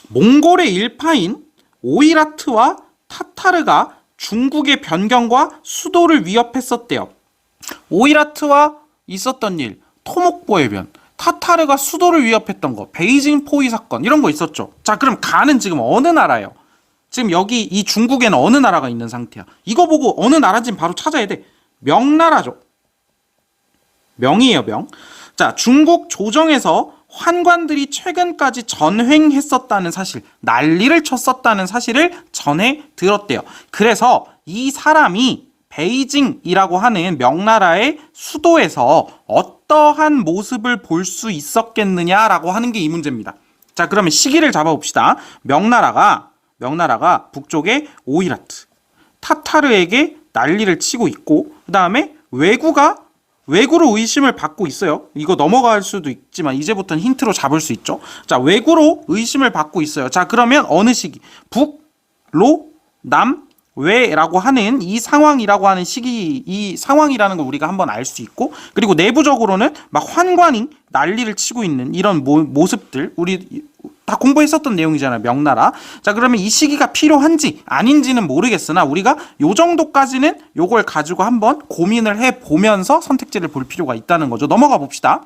몽골의 일파인 오이라트와 타타르가 중국의 변경과 수도를 위협했었대요. 오이라트와 있었던 일, 토목보해변, 타타르가 수도를 위협했던 거, 베이징 포위 사건 이런 거 있었죠. 자, 그럼 가는 지금 어느 나라예요? 지금 여기 이 중국에는 어느 나라가 있는 상태야? 이거 보고 어느 나라인지 바로 찾아야 돼. 명나라죠. 명이에요, 명. 자, 중국 조정에서 환관들이 최근까지 전횡했었다는 사실, 난리를 쳤었다는 사실을 전해 들었대요. 그래서 이 사람이 베이징이라고 하는 명나라의 수도에서 어떠한 모습을 볼 수 있었겠느냐라고 하는 게 이 문제입니다. 자, 그러면 시기를 잡아봅시다. 명나라가 북쪽에 오이라트, 타타르에게 난리를 치고 있고, 그 다음에 왜구로 의심을 받고 있어요. 이거 넘어갈 수도 있지만 이제부터는 힌트로 잡을 수 있죠. 자, 왜구로 의심을 받고 있어요. 자, 그러면 어느 시기? 북, 로, 남, 왜라고 하는 이 상황이라고 하는 시기, 이 상황이라는 걸 우리가 한번 알 수 있고, 그리고 내부적으로는 막 환관이 난리를 치고 있는 이런 모습들, 우리 다 공부했었던 내용이잖아요. 명나라. 자, 그러면 이 시기가 필요한지 아닌지는 모르겠으나 우리가 요 정도까지는 요걸 가지고 한번 고민을 해보면서 선택지를 볼 필요가 있다는 거죠. 넘어가 봅시다.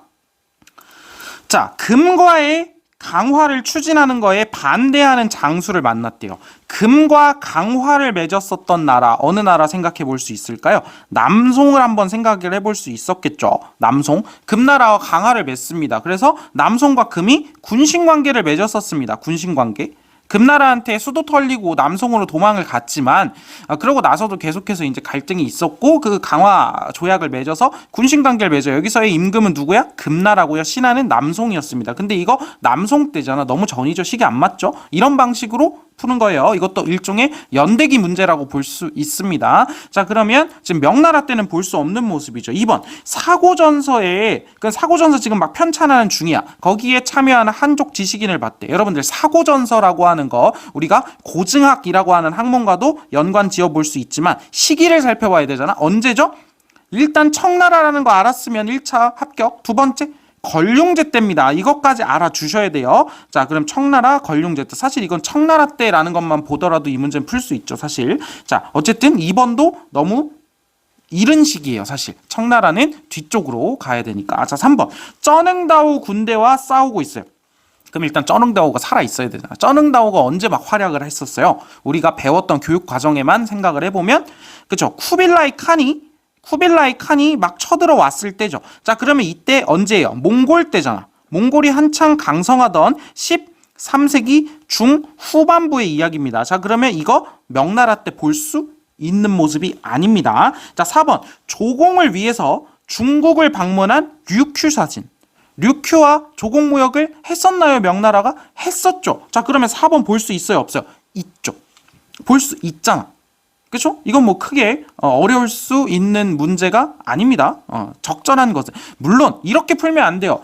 자, 금과의 강화를 추진하는 거에 반대하는 장수를 만났대요. 금과 강화를 맺었었던 나라, 어느 나라 생각해 볼 수 있을까요? 남송을 한번 생각을 해볼 수 있었겠죠. 남송. 금나라와 강화를 맺습니다. 그래서 남송과 금이 군신관계를 맺었었습니다. 군신관계. 금나라한테 수도 털리고 남송으로 도망을 갔지만 그러고 나서도 계속해서 이제 갈등이 있었고 그 강화 조약을 맺어서 군신관계를 맺어요. 여기서의 임금은 누구야? 금나라고요. 신하는 남송이었습니다. 근데 이거 남송 때잖아. 너무 전이죠. 시기 안 맞죠? 이런 방식으로 푸는 거예요. 이것도 일종의 연대기 문제라고 볼 수 있습니다. 자, 그러면 지금 명나라 때는 볼 수 없는 모습이죠. 2번 사고전서에, 그 사고전서 지금 막 편찬하는 중이야. 거기에 참여하는 한족 지식인을 봤대. 여러분들 사고전서라고 하는 거 우리가 고증학이라고 하는 학문과도 연관 지어 볼 수 있지만 시기를 살펴봐야 되잖아. 언제죠? 일단 청나라라는 거 알았으면 1차 합격. 두 번째 걸륭제 때입니다. 이것까지 알아주셔야 돼요. 자, 그럼 청나라 걸륭제 때. 사실 이건 청나라 때라는 것만 보더라도 이 문제는 풀 수 있죠. 사실. 자, 어쨌든 2번도 너무 이른 시기예요. 사실 청나라는 뒤쪽으로 가야 되니까. 자, 3번 쩌능다오 군대와 싸우고 있어요. 그럼 일단 쩌능다오가 살아있어야 되잖아. 쩌능다오가 언제 막 활약을 했었어요? 우리가 배웠던 교육 과정에만 생각을 해보면, 그쵸? 쿠빌라이 칸이 막 쳐들어왔을 때죠. 자, 그러면 이때 언제예요? 몽골 때잖아. 몽골이 한창 강성하던 13세기 중후반부의 이야기입니다. 자, 그러면 이거 명나라 때 볼 수 있는 모습이 아닙니다. 자, 4번 조공을 위해서 중국을 방문한 류큐 사진. 류큐와 조공 무역을 했었나요? 명나라가? 했었죠. 자, 그러면 4번 볼 수 있어요? 없어요? 있죠. 볼 수 있잖아. 그렇죠? 이건 뭐 크게 어려울 수 있는 문제가 아닙니다. 적절한 것은. 물론 이렇게 풀면 안 돼요.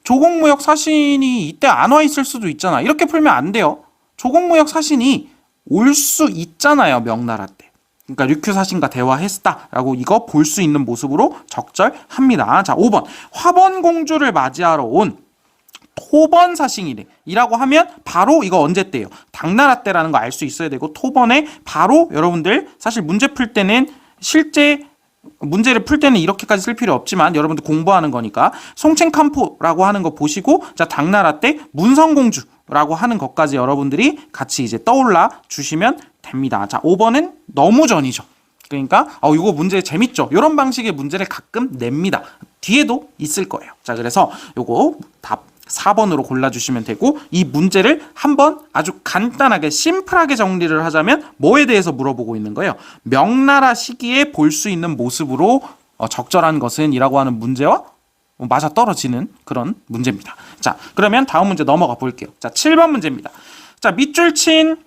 조공무역 사신이 이때 안 와 있을 수도 있잖아. 이렇게 풀면 안 돼요. 조공무역 사신이 올 수 있잖아요. 명나라 때. 그러니까 류큐 사신과 대화했다라고 이거 볼 수 있는 모습으로 적절합니다. 자, 5번 화번공주를 맞이하러 온 토번 사신이래. 이라고 하면 바로 이거 언제 때예요? 당나라 때라는 거 알 수 있어야 되고 토번에 바로 여러분들 사실 문제 풀 때는 실제 문제를 풀 때는 이렇게까지 쓸 필요 없지만 여러분들 공부하는 거니까 송첸칸포라고 하는 거 보시고 자 당나라 때 문성공주라고 하는 것까지 여러분들이 같이 이제 떠올라 주시면 됩니다. 자 5번은 너무 전이죠. 그러니까 이거 문제 재밌죠. 이런 방식의 문제를 가끔 냅니다. 뒤에도 있을 거예요. 자 그래서 요거 답 4번으로 골라주시면 되고 이 문제를 한번 아주 간단하게 심플하게 정리를 하자면 뭐에 대해서 물어보고 있는 거예요? 명나라 시기에 볼 수 있는 모습으로 적절한 것은 이라고 하는 문제와 맞아 떨어지는 그런 문제입니다. 자 그러면 다음 문제 넘어가 볼게요. 자 7번 문제입니다. 자 밑줄 친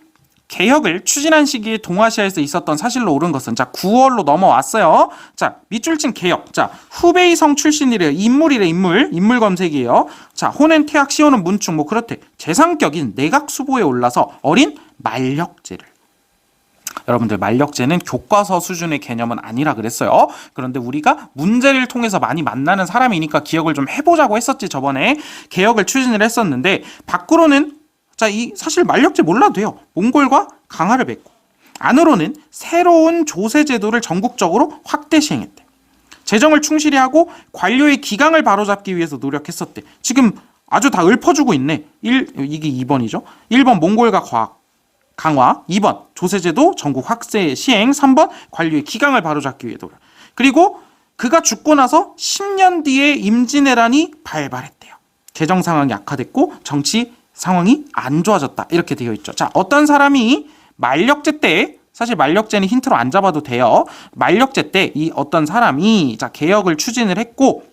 개혁을 추진한 시기에 동아시아에서 있었던 사실로 옳은 것은 자 9월로 넘어왔어요. 자 밑줄 친 개혁 자 후베이성 출신이래요. 인물 검색이에요. 자 호는 태학 시호는 문충 뭐 그렇대. 재상격인 내각 수보에 올라서 어린 만력제를 여러분들 만력제는 교과서 수준의 개념은 아니라 그랬어요. 그런데 우리가 문제를 통해서 많이 만나는 사람이니까 기억을 좀 해보자고 했었지. 저번에 개혁을 추진을 했었는데 밖으로는 자, 이 사실 만력제 몰라도 돼요. 몽골과 강화를 맺고 안으로는 새로운 조세 제도를 전국적으로 확대 시행했대. 재정을 충실히 하고 관료의 기강을 바로잡기 위해서 노력했었대. 지금 아주 다 읊어주고 있네. 이게 2번이죠. 1번 몽골과 강화, 2번 조세 제도 전국 확대 시행, 3번 관료의 기강을 바로잡기 위해 노력. 그리고 그가 죽고 나서 10년 뒤에 임진왜란이 발발했대요. 재정 상황이 악화됐고 정치 상황이 안 좋아졌다. 이렇게 되어 있죠. 자, 어떤 사람이 만력제 때 사실 만력제는 힌트로 안 잡아도 돼요. 만력제 때 이 어떤 사람이 자, 개혁을 추진을 했고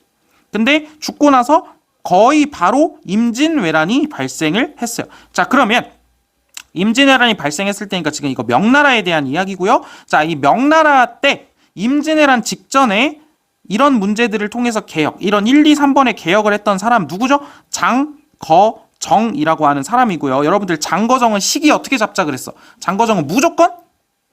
근데 죽고 나서 거의 바로 임진왜란이 발생을 했어요. 자, 그러면 임진왜란이 발생했을 때니까 지금 이거 명나라에 대한 이야기고요. 자, 이 명나라 때 임진왜란 직전에 이런 문제들을 통해서 개혁, 이런 1, 2, 3번의 개혁을 했던 사람 누구죠? 장거정이라고 하는 사람이고요. 여러분들 장거정은 시기 어떻게 잡자 그랬어? 장거정은 무조건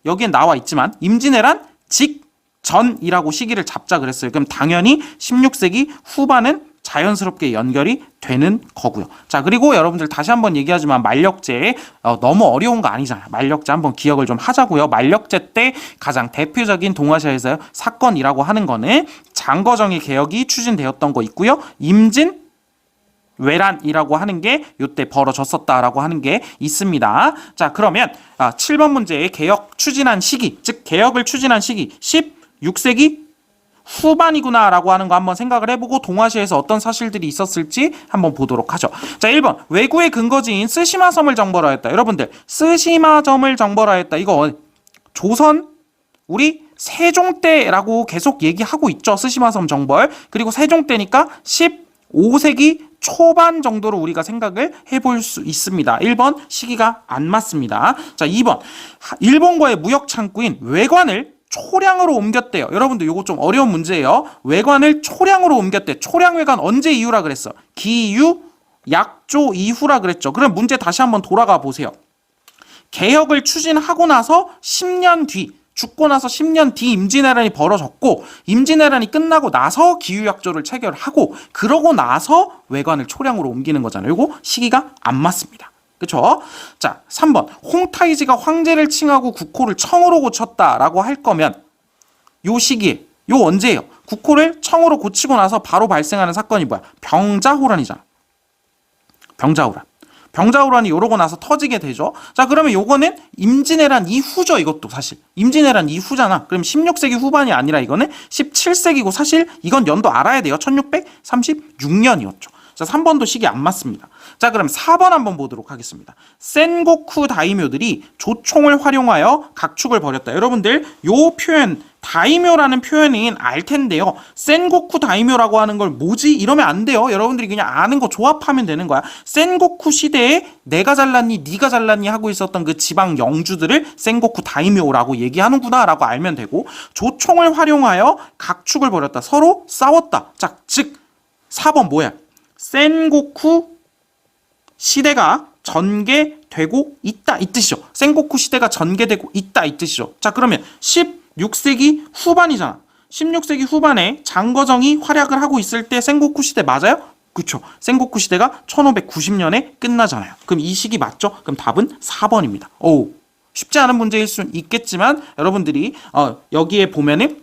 여기에 나와 있지만 임진왜란 직전이라고 시기를 잡자 그랬어요. 그럼 당연히 16세기 후반은 자연스럽게 연결이 되는 거고요. 자, 그리고 여러분들 다시 한번 얘기하지만 만력제 너무 어려운 거 아니잖아요. 만력제 한번 기억을 좀 하자고요. 만력제 때 가장 대표적인 동아시아에서의 사건이라고 하는 거는 장거정의 개혁이 추진되었던 거 있고요. 임진왜란이라고 하는 게 이때 벌어졌었다라고 하는 게 있습니다. 자, 그러면 7번 문제의 개혁 추진한 시기, 즉 개혁을 추진한 시기 16세기 후반이구나라고 하는 거 한번 생각을 해보고 동아시아에서 어떤 사실들이 있었을지 한번 보도록 하죠. 자, 1번 왜구의 근거지인 쓰시마섬을 정벌하 했다. 여러분들 쓰시마섬을 정벌하 했다. 이거 조선 우리 세종 때라고 계속 얘기하고 있죠. 쓰시마섬 정벌. 그리고 세종 때니까 15세기 초반 정도로 우리가 생각을 해볼 수 있습니다. 1번 시기가 안 맞습니다. 자, 2번 일본과의 무역 창구인 외관을 초량으로 옮겼대요. 여러분들 이거 좀 어려운 문제예요. 외관을 초량으로 옮겼대. 초량외관 언제 이후라 그랬어? 기유 약조 이후라 그랬죠. 그럼 문제 다시 한번 돌아가 보세요. 개혁을 추진하고 나서 10년 뒤 죽고 나서 10년 뒤 임진왜란이 벌어졌고 임진왜란이 끝나고 나서 기유약조를 체결하고 그러고 나서 외관을 초량으로 옮기는 거잖아요. 이거 시기가 안 맞습니다. 그쵸? 자, 3번 홍타이지가 황제를 칭하고 국호를 청으로 고쳤다라고 할 거면 요 시기에 요 언제예요? 국호를 청으로 고치고 나서 바로 발생하는 사건이 뭐야? 병자호란이잖아. 병자호란이 요러고 나서 터지게 되죠. 자, 그러면 요거는 임진왜란 이후죠. 이것도 사실 임진왜란 이후잖아. 그럼 16세기 후반이 아니라 이거는 17세기고 사실 이건 연도 알아야 돼요. 1636년이었죠. 자, 3번도 시기 안 맞습니다. 자, 그럼 4번 한번 보도록 하겠습니다. 센고쿠 다이묘들이 조총을 활용하여 각축을 벌였다. 여러분들 요 표현 다이묘라는 표현인 알 텐데요. 센고쿠 다이묘라고 하는 걸 뭐지? 이러면 안 돼요. 여러분들이 그냥 아는 거 조합하면 되는 거야. 센고쿠 시대에 내가 잘났니 네가 잘났니 하고 있었던 그 지방 영주들을 센고쿠 다이묘라고 얘기하는구나 라고 알면 되고 조총을 활용하여 각축을 벌였다. 서로 싸웠다. 자, 즉 4번 뭐야? 센고쿠 시대가 전개되고 있다 이 뜻이죠. 센고쿠 시대가 전개되고 있다 이 뜻이죠. 자, 그러면 16세기 후반이잖아. 16세기 후반에 장거정이 활약을 하고 있을 때 센고쿠 시대 맞아요? 그렇죠. 센고쿠 시대가 1590년에 끝나잖아요. 그럼 이 시기 맞죠? 그럼 답은 4번입니다. 오, 쉽지 않은 문제일 수는 있겠지만 여러분들이 여기에 보면은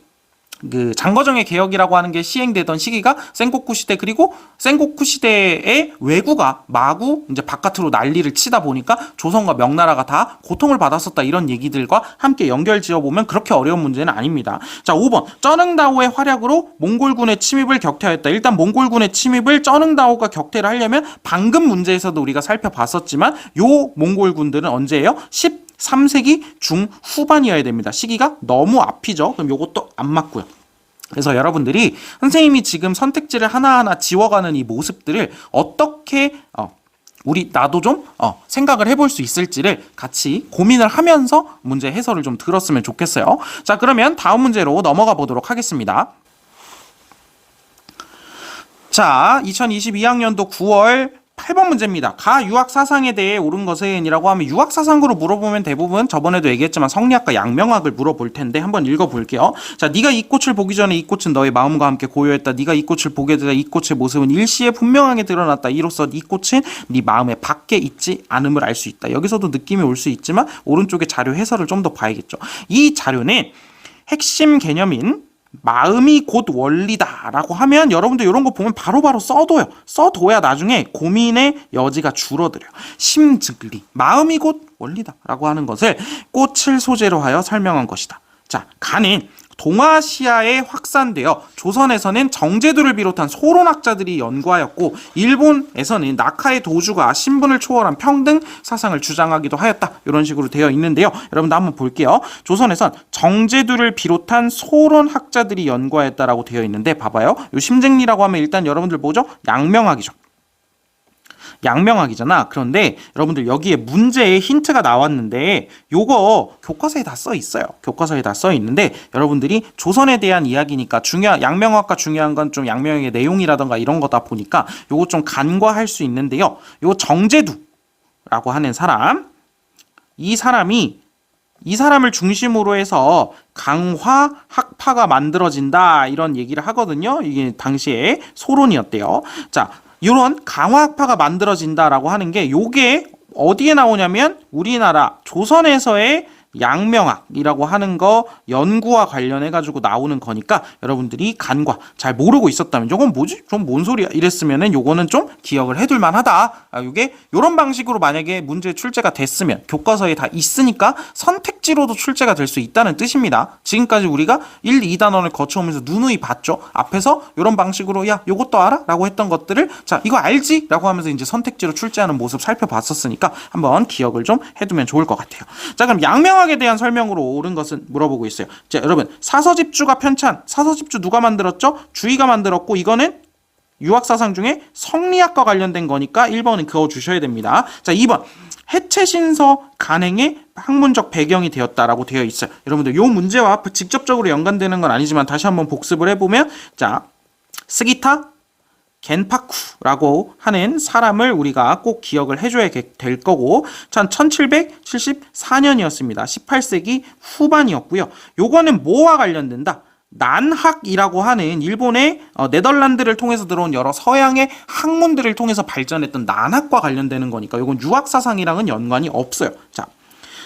그 장거정의 개혁이라고 하는 게 시행되던 시기가 센고쿠 시대, 그리고 센고쿠 시대의 왜구가 마구 이제 바깥으로 난리를 치다 보니까 조선과 명나라가 다 고통을 받았었다, 이런 얘기들과 함께 연결 지어보면 그렇게 어려운 문제는 아닙니다. 자, 5번 쩌능다오의 활약으로 몽골군의 침입을 격퇴하였다. 일단 몽골군의 침입을 쩌능다오가 격퇴를 하려면 방금 문제에서도 우리가 살펴봤었지만 요 몽골군들은 언제예요? 13세기 중후반이어야 됩니다. 시기가 너무 앞이죠. 그럼 요것도 안 맞고요. 그래서 여러분들이 선생님이 지금 선택지를 하나하나 지워가는 이 모습들을 어떻게 나도 좀 생각을 해볼 수 있을지를 같이 고민을 하면서 문제 해설을 좀 들었으면 좋겠어요. 자, 그러면 다음 문제로 넘어가 보도록 하겠습니다. 자, 2022학년도 9월 8번 문제입니다. 가 유학 사상에 대해 옳은 것은 이라고 하면 유학 사상으로 물어보면 대부분 저번에도 얘기했지만 성리학과 양명학을 물어볼 텐데 한번 읽어볼게요. 자, 네가 이 꽃을 보기 전에 이 꽃은 너의 마음과 함께 고요했다. 네가 이 꽃을 보게 되자 이 꽃의 모습은 일시에 분명하게 드러났다. 이로써 이 꽃은 네 마음의 밖에 있지 않음을 알 수 있다. 여기서도 느낌이 올 수 있지만 오른쪽에 자료 해설을 좀 더 봐야겠죠. 이 자료는 핵심 개념인 마음이 곧 원리다라고 하면 여러분들 이런 거 보면 바로바로 써둬요. 써둬야 나중에 고민의 여지가 줄어들어요. 심즉리, 마음이 곧 원리다라고 하는 것을 꽃을 소재로 하여 설명한 것이다. 자, 가는 동아시아에 확산되어 조선에서는 정제도를 비롯한 소론학자들이 연구하였고 일본에서는 나카의 도주가 신분을 초월한 평등 사상을 주장하기도 하였다. 이런 식으로 되어 있는데요. 여러분들 한번 볼게요. 조선에선 정제도를 비롯한 소론학자들이 연구하였다라고 되어 있는데 봐봐요. 요 심증리라고 하면 일단 여러분들 뭐죠? 양명학이죠. 양명학이잖아. 그런데 여러분들 여기에 문제에 힌트가 나왔는데 요거 교과서에 다 써 있어요. 교과서에 다 써 있는데 여러분들이 조선에 대한 이야기니까 양명학과 중요한 건 좀 양명학의 내용이라던가 이런 거다 보니까 요거 좀 간과할 수 있는데요. 요 정제두라고 하는 사람, 이 사람을 중심으로 해서 강화 학파가 만들어진다 이런 얘기를 하거든요. 이게 당시에 소론이었대요. 자, 이런 강화학파가 만들어진다라고 하는 게 요게 어디에 나오냐면 우리나라 조선에서의 양명학이라고 하는 거 연구와 관련해 가지고 나오는 거니까 여러분들이 간과 잘 모르고 있었다면 요건 뭐지? 좀 뭔 소리야? 이랬으면은 요거는 좀 기억을 해둘 만하다. 요게 요런 방식으로 만약에 문제 출제가 됐으면 교과서에 다 있으니까 선택지로도 출제가 될 수 있다는 뜻입니다. 지금까지 우리가 1, 2단원을 거쳐오면서 누누이 봤죠. 앞에서 요런 방식으로 야 요것도 알아? 라고 했던 것들을 자 이거 알지? 라고 하면서 이제 선택지로 출제하는 모습 살펴봤었으니까 한번 기억을 좀 해두면 좋을 것 같아요. 자, 그럼 양명학에 대한 설명으로 옳은 것은 물어보고 있어요. 자, 여러분 사서집주가 편찬, 사서집주 누가 만들었죠? 주의가 만들었고 이거는 유학사상 중에 성리학과 관련된 거니까 1번은 그어 주셔야 됩니다. 자, 2번 해체신서 간행의 학문적 배경이 되었다라고 되어 있어요. 여러분들 요 문제와 직접적으로 연관되는 건 아니지만 다시 한번 복습을 해보면 자, 스기타 겐파쿠라고 하는 사람을 우리가 꼭 기억을 해줘야 될 거고 1774년이었습니다. 18세기 후반이었고요. 요거는 뭐와 관련된다? 난학이라고 하는 일본의 네덜란드를 통해서 들어온 여러 서양의 학문들을 통해서 발전했던 난학과 관련되는 거니까 이건 유학사상이랑은 연관이 없어요. 자,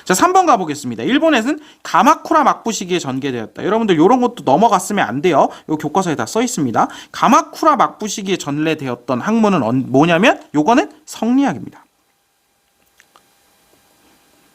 3번 가보겠습니다. 일본에서는 가마쿠라 막부 시기에 전개되었다. 여러분들 이런 것도 넘어갔으면 안 돼요. 이 교과서에 다 써 있습니다. 가마쿠라 막부 시기에 전래되었던 학문은 뭐냐면 요거는 성리학입니다.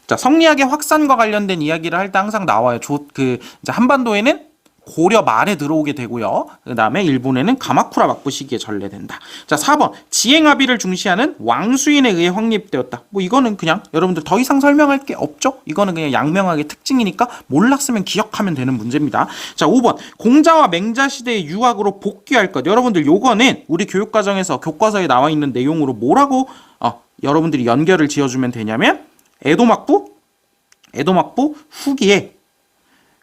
자, 성리학의 확산과 관련된 이야기를 할 때 항상 나와요. 이제 한반도에는 고려 말에 들어오게 되고요. 그 다음에 일본에는 가마쿠라 막부 시기에 전래된다. 자, 4번 지행합의를 중시하는 왕수인에 의해 확립되었다. 뭐 이거는 그냥 여러분들 더 이상 설명할 게 없죠. 이거는 그냥 양명학의 특징이니까 몰랐으면 기억하면 되는 문제입니다. 자, 5번 공자와 맹자 시대의 유학으로 복귀할 것. 여러분들 요거는 우리 교육과정에서 교과서에 나와 있는 내용으로 뭐라고 여러분들이 연결을 지어주면 되냐면 에도막부 후기에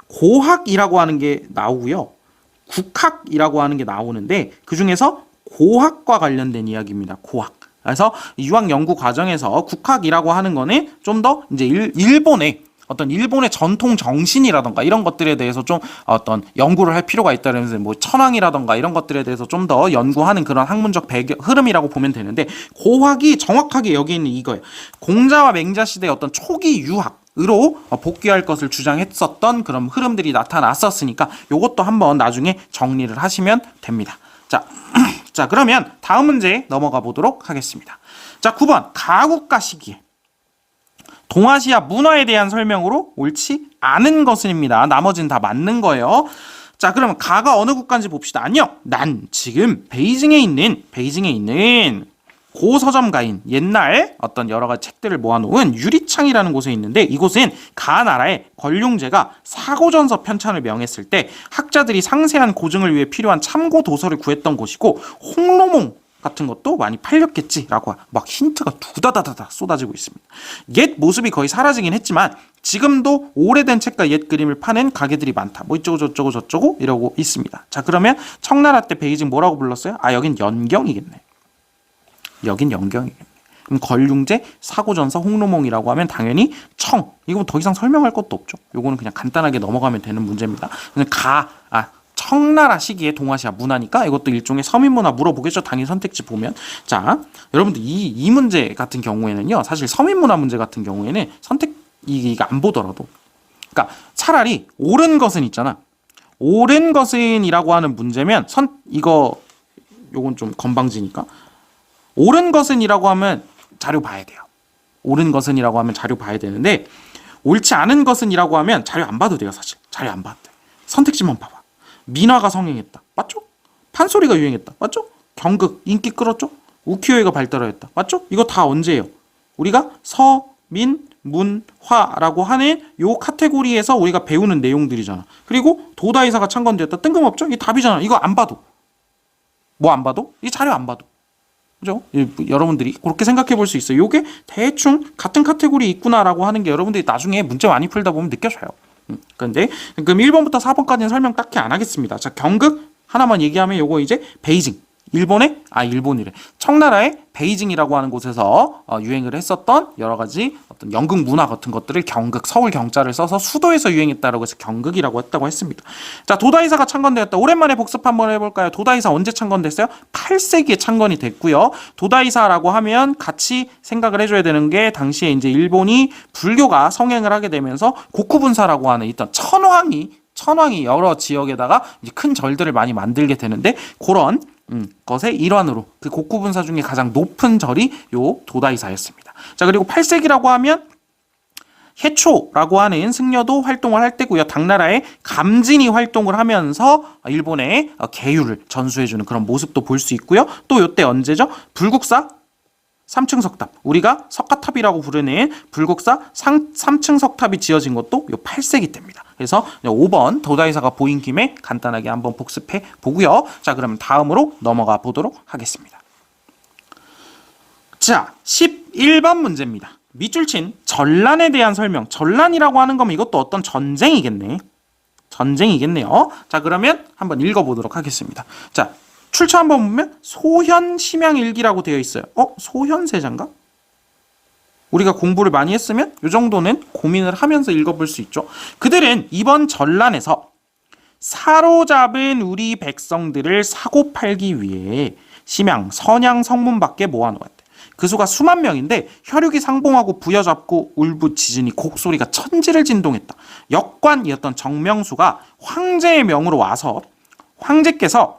고학이라고 하는 게 나오고요. 국학이라고 하는 게 나오는데 그중에서 고학과 관련된 이야기입니다. 고학. 그래서 유학 연구 과정에서 국학이라고 하는 거는 좀 더 이제 일본의 전통 정신이라던가 이런 것들에 대해서 좀 어떤 연구를 할 필요가 있다면서 뭐 천황이라던가 이런 것들에 대해서 좀 더 연구하는 그런 학문적 흐름이라고 보면 되는데 고학이 정확하게 여기 있는 이거예요. 공자와 맹자 시대의 어떤 초기 유학 으로 복귀할 것을 주장했었던 그런 흐름들이 나타났었으니까 요것도 한번 나중에 정리를 하시면 됩니다. 자, 자 그러면 다음 문제 넘어가 보도록 하겠습니다. 자, 9번 가국가 시기에 동아시아 문화에 대한 설명으로 옳지 않은 것은입니다. 나머지는 다 맞는 거예요. 자, 그러면 가가 어느 국가인지 봅시다. 아니요, 난 지금 베이징에 있는 고서점가인 옛날 어떤 여러 가지 책들을 모아놓은 유리창이라는 곳에 있는데, 이곳은 가 나라의 권룡제가 사고전서 편찬을 명했을 때 학자들이 상세한 고증을 위해 필요한 참고 도서를 구했던 곳이고, 홍로몽 같은 것도 많이 팔렸겠지라고 막 힌트가 두다다다다 쏟아지고 있습니다. 옛 모습이 거의 사라지긴 했지만 지금도 오래된 책과 옛 그림을 파는 가게들이 많다. 뭐 이쪽고 저쪽고 저쪽고 이러고 있습니다. 자, 그러면 청나라 때 베이징 뭐라고 불렀어요? 아, 여긴 연경이겠네. 여긴 연경이겠네. 그럼 권룡제, 사고전서, 홍로몽이라고 하면 당연히 청. 이거 더 이상 설명할 것도 없죠. 요거는 그냥 간단하게 넘어가면 되는 문제입니다. 청나라 시기에 동아시아 문화니까 이것도 일종의 서민 문화 물어보겠죠. 당연히 선택지 보면. 자, 여러분들 이 문제 같은 경우에는요. 사실 서민 문화 문제 같은 경우에는 이거 안 보더라도, 그러니까 차라리 옳은 것은 있잖아. 옳은 것은이라고 하는 문제면 요건 좀 건방지니까. 옳은 것은이라고 하면 자료 봐야 돼요. 옳은 것은이라고 하면 자료 봐야 되는데, 옳지 않은 것은이라고 하면 자료 안 봐도 돼요. 사실 자료 안 봐도 돼. 선택지만 봐봐. 민화가 성행했다. 맞죠? 판소리가 유행했다. 맞죠? 경극 인기 끌었죠? 우키요에가 발달했다. 맞죠? 이거 다 언제예요? 우리가 서민 문화라고 하는 요 카테고리에서 우리가 배우는 내용들이잖아. 그리고 도다이사가 창건되었다. 뜬금없죠? 이게 답이잖아. 이거 안 봐도. 뭐 안 봐도? 이 자료 안 봐도. 그죠? 여러분들이 그렇게 생각해 볼 수 있어요. 요게 대충 같은 카테고리 있구나라고 하는 게 여러분들이 나중에 문제 많이 풀다 보면 느껴져요. 그런데 그럼 1번부터 4번까지는 설명 딱히 안 하겠습니다. 자, 경극 하나만 얘기하면 요거 이제 베이징. 일본이래. 청나라의 베이징이라고 하는 곳에서 유행을 했었던 여러 가지 어떤 연극 문화 같은 것들을 경극, 서울 경자를 써서 수도에서 유행했다라고 해서 경극이라고 했다고 했습니다. 자, 도다이사가 창건되었다. 오랜만에 복습 한번 해볼까요? 도다이사 언제 창건됐어요? 8세기에 창건이 됐고요. 도다이사라고 하면 같이 생각을 해줘야 되는 게, 당시에 이제 일본이 불교가 성행을 하게 되면서 고쿠분사라고 하는 있던 천황이 여러 지역에다가 이제 큰 절들을 많이 만들게 되는데, 그런 것의 일환으로 그 고쿠분사 중에 가장 높은 절이 요 도다이사였습니다. 자, 그리고 8세기라고 하면 해초라고 하는 승려도 활동을 할 때고요. 당나라의 감진이 활동을 하면서 일본의 계율을 전수해주는 그런 모습도 볼 수 있고요. 또 요때 언제죠? 불국사 3층 석탑, 우리가 석가탑이라고 부르는 불국사 3층 석탑이 지어진 것도 요 8세기 때입니다. 그래서 5번 도다이사가 보인 김에 간단하게 한번 복습해 보고요. 자, 그러면 다음으로 넘어가 보도록 하겠습니다. 자, 11번 문제입니다. 밑줄 친 전란에 대한 설명. 전란이라고 하는 거면 이것도 어떤 전쟁이겠네요. 자, 그러면 한번 읽어보도록 하겠습니다. 자, 출처 한번 보면 소현심양일기라고 되어 있어요. 소현세자인가? 우리가 공부를 많이 했으면 이 정도는 고민을 하면서 읽어볼 수 있죠. 그들은 이번 전란에서 사로잡은 우리 백성들을 사고 팔기 위해 심양, 선양 성문 밖에 모아놓았대. 그 수가 수만 명인데 혈육이 상봉하고 부여잡고 울부짖으니 곡소리가 천지를 진동했다. 역관이었던 정명수가 황제의 명으로 와서 황제께서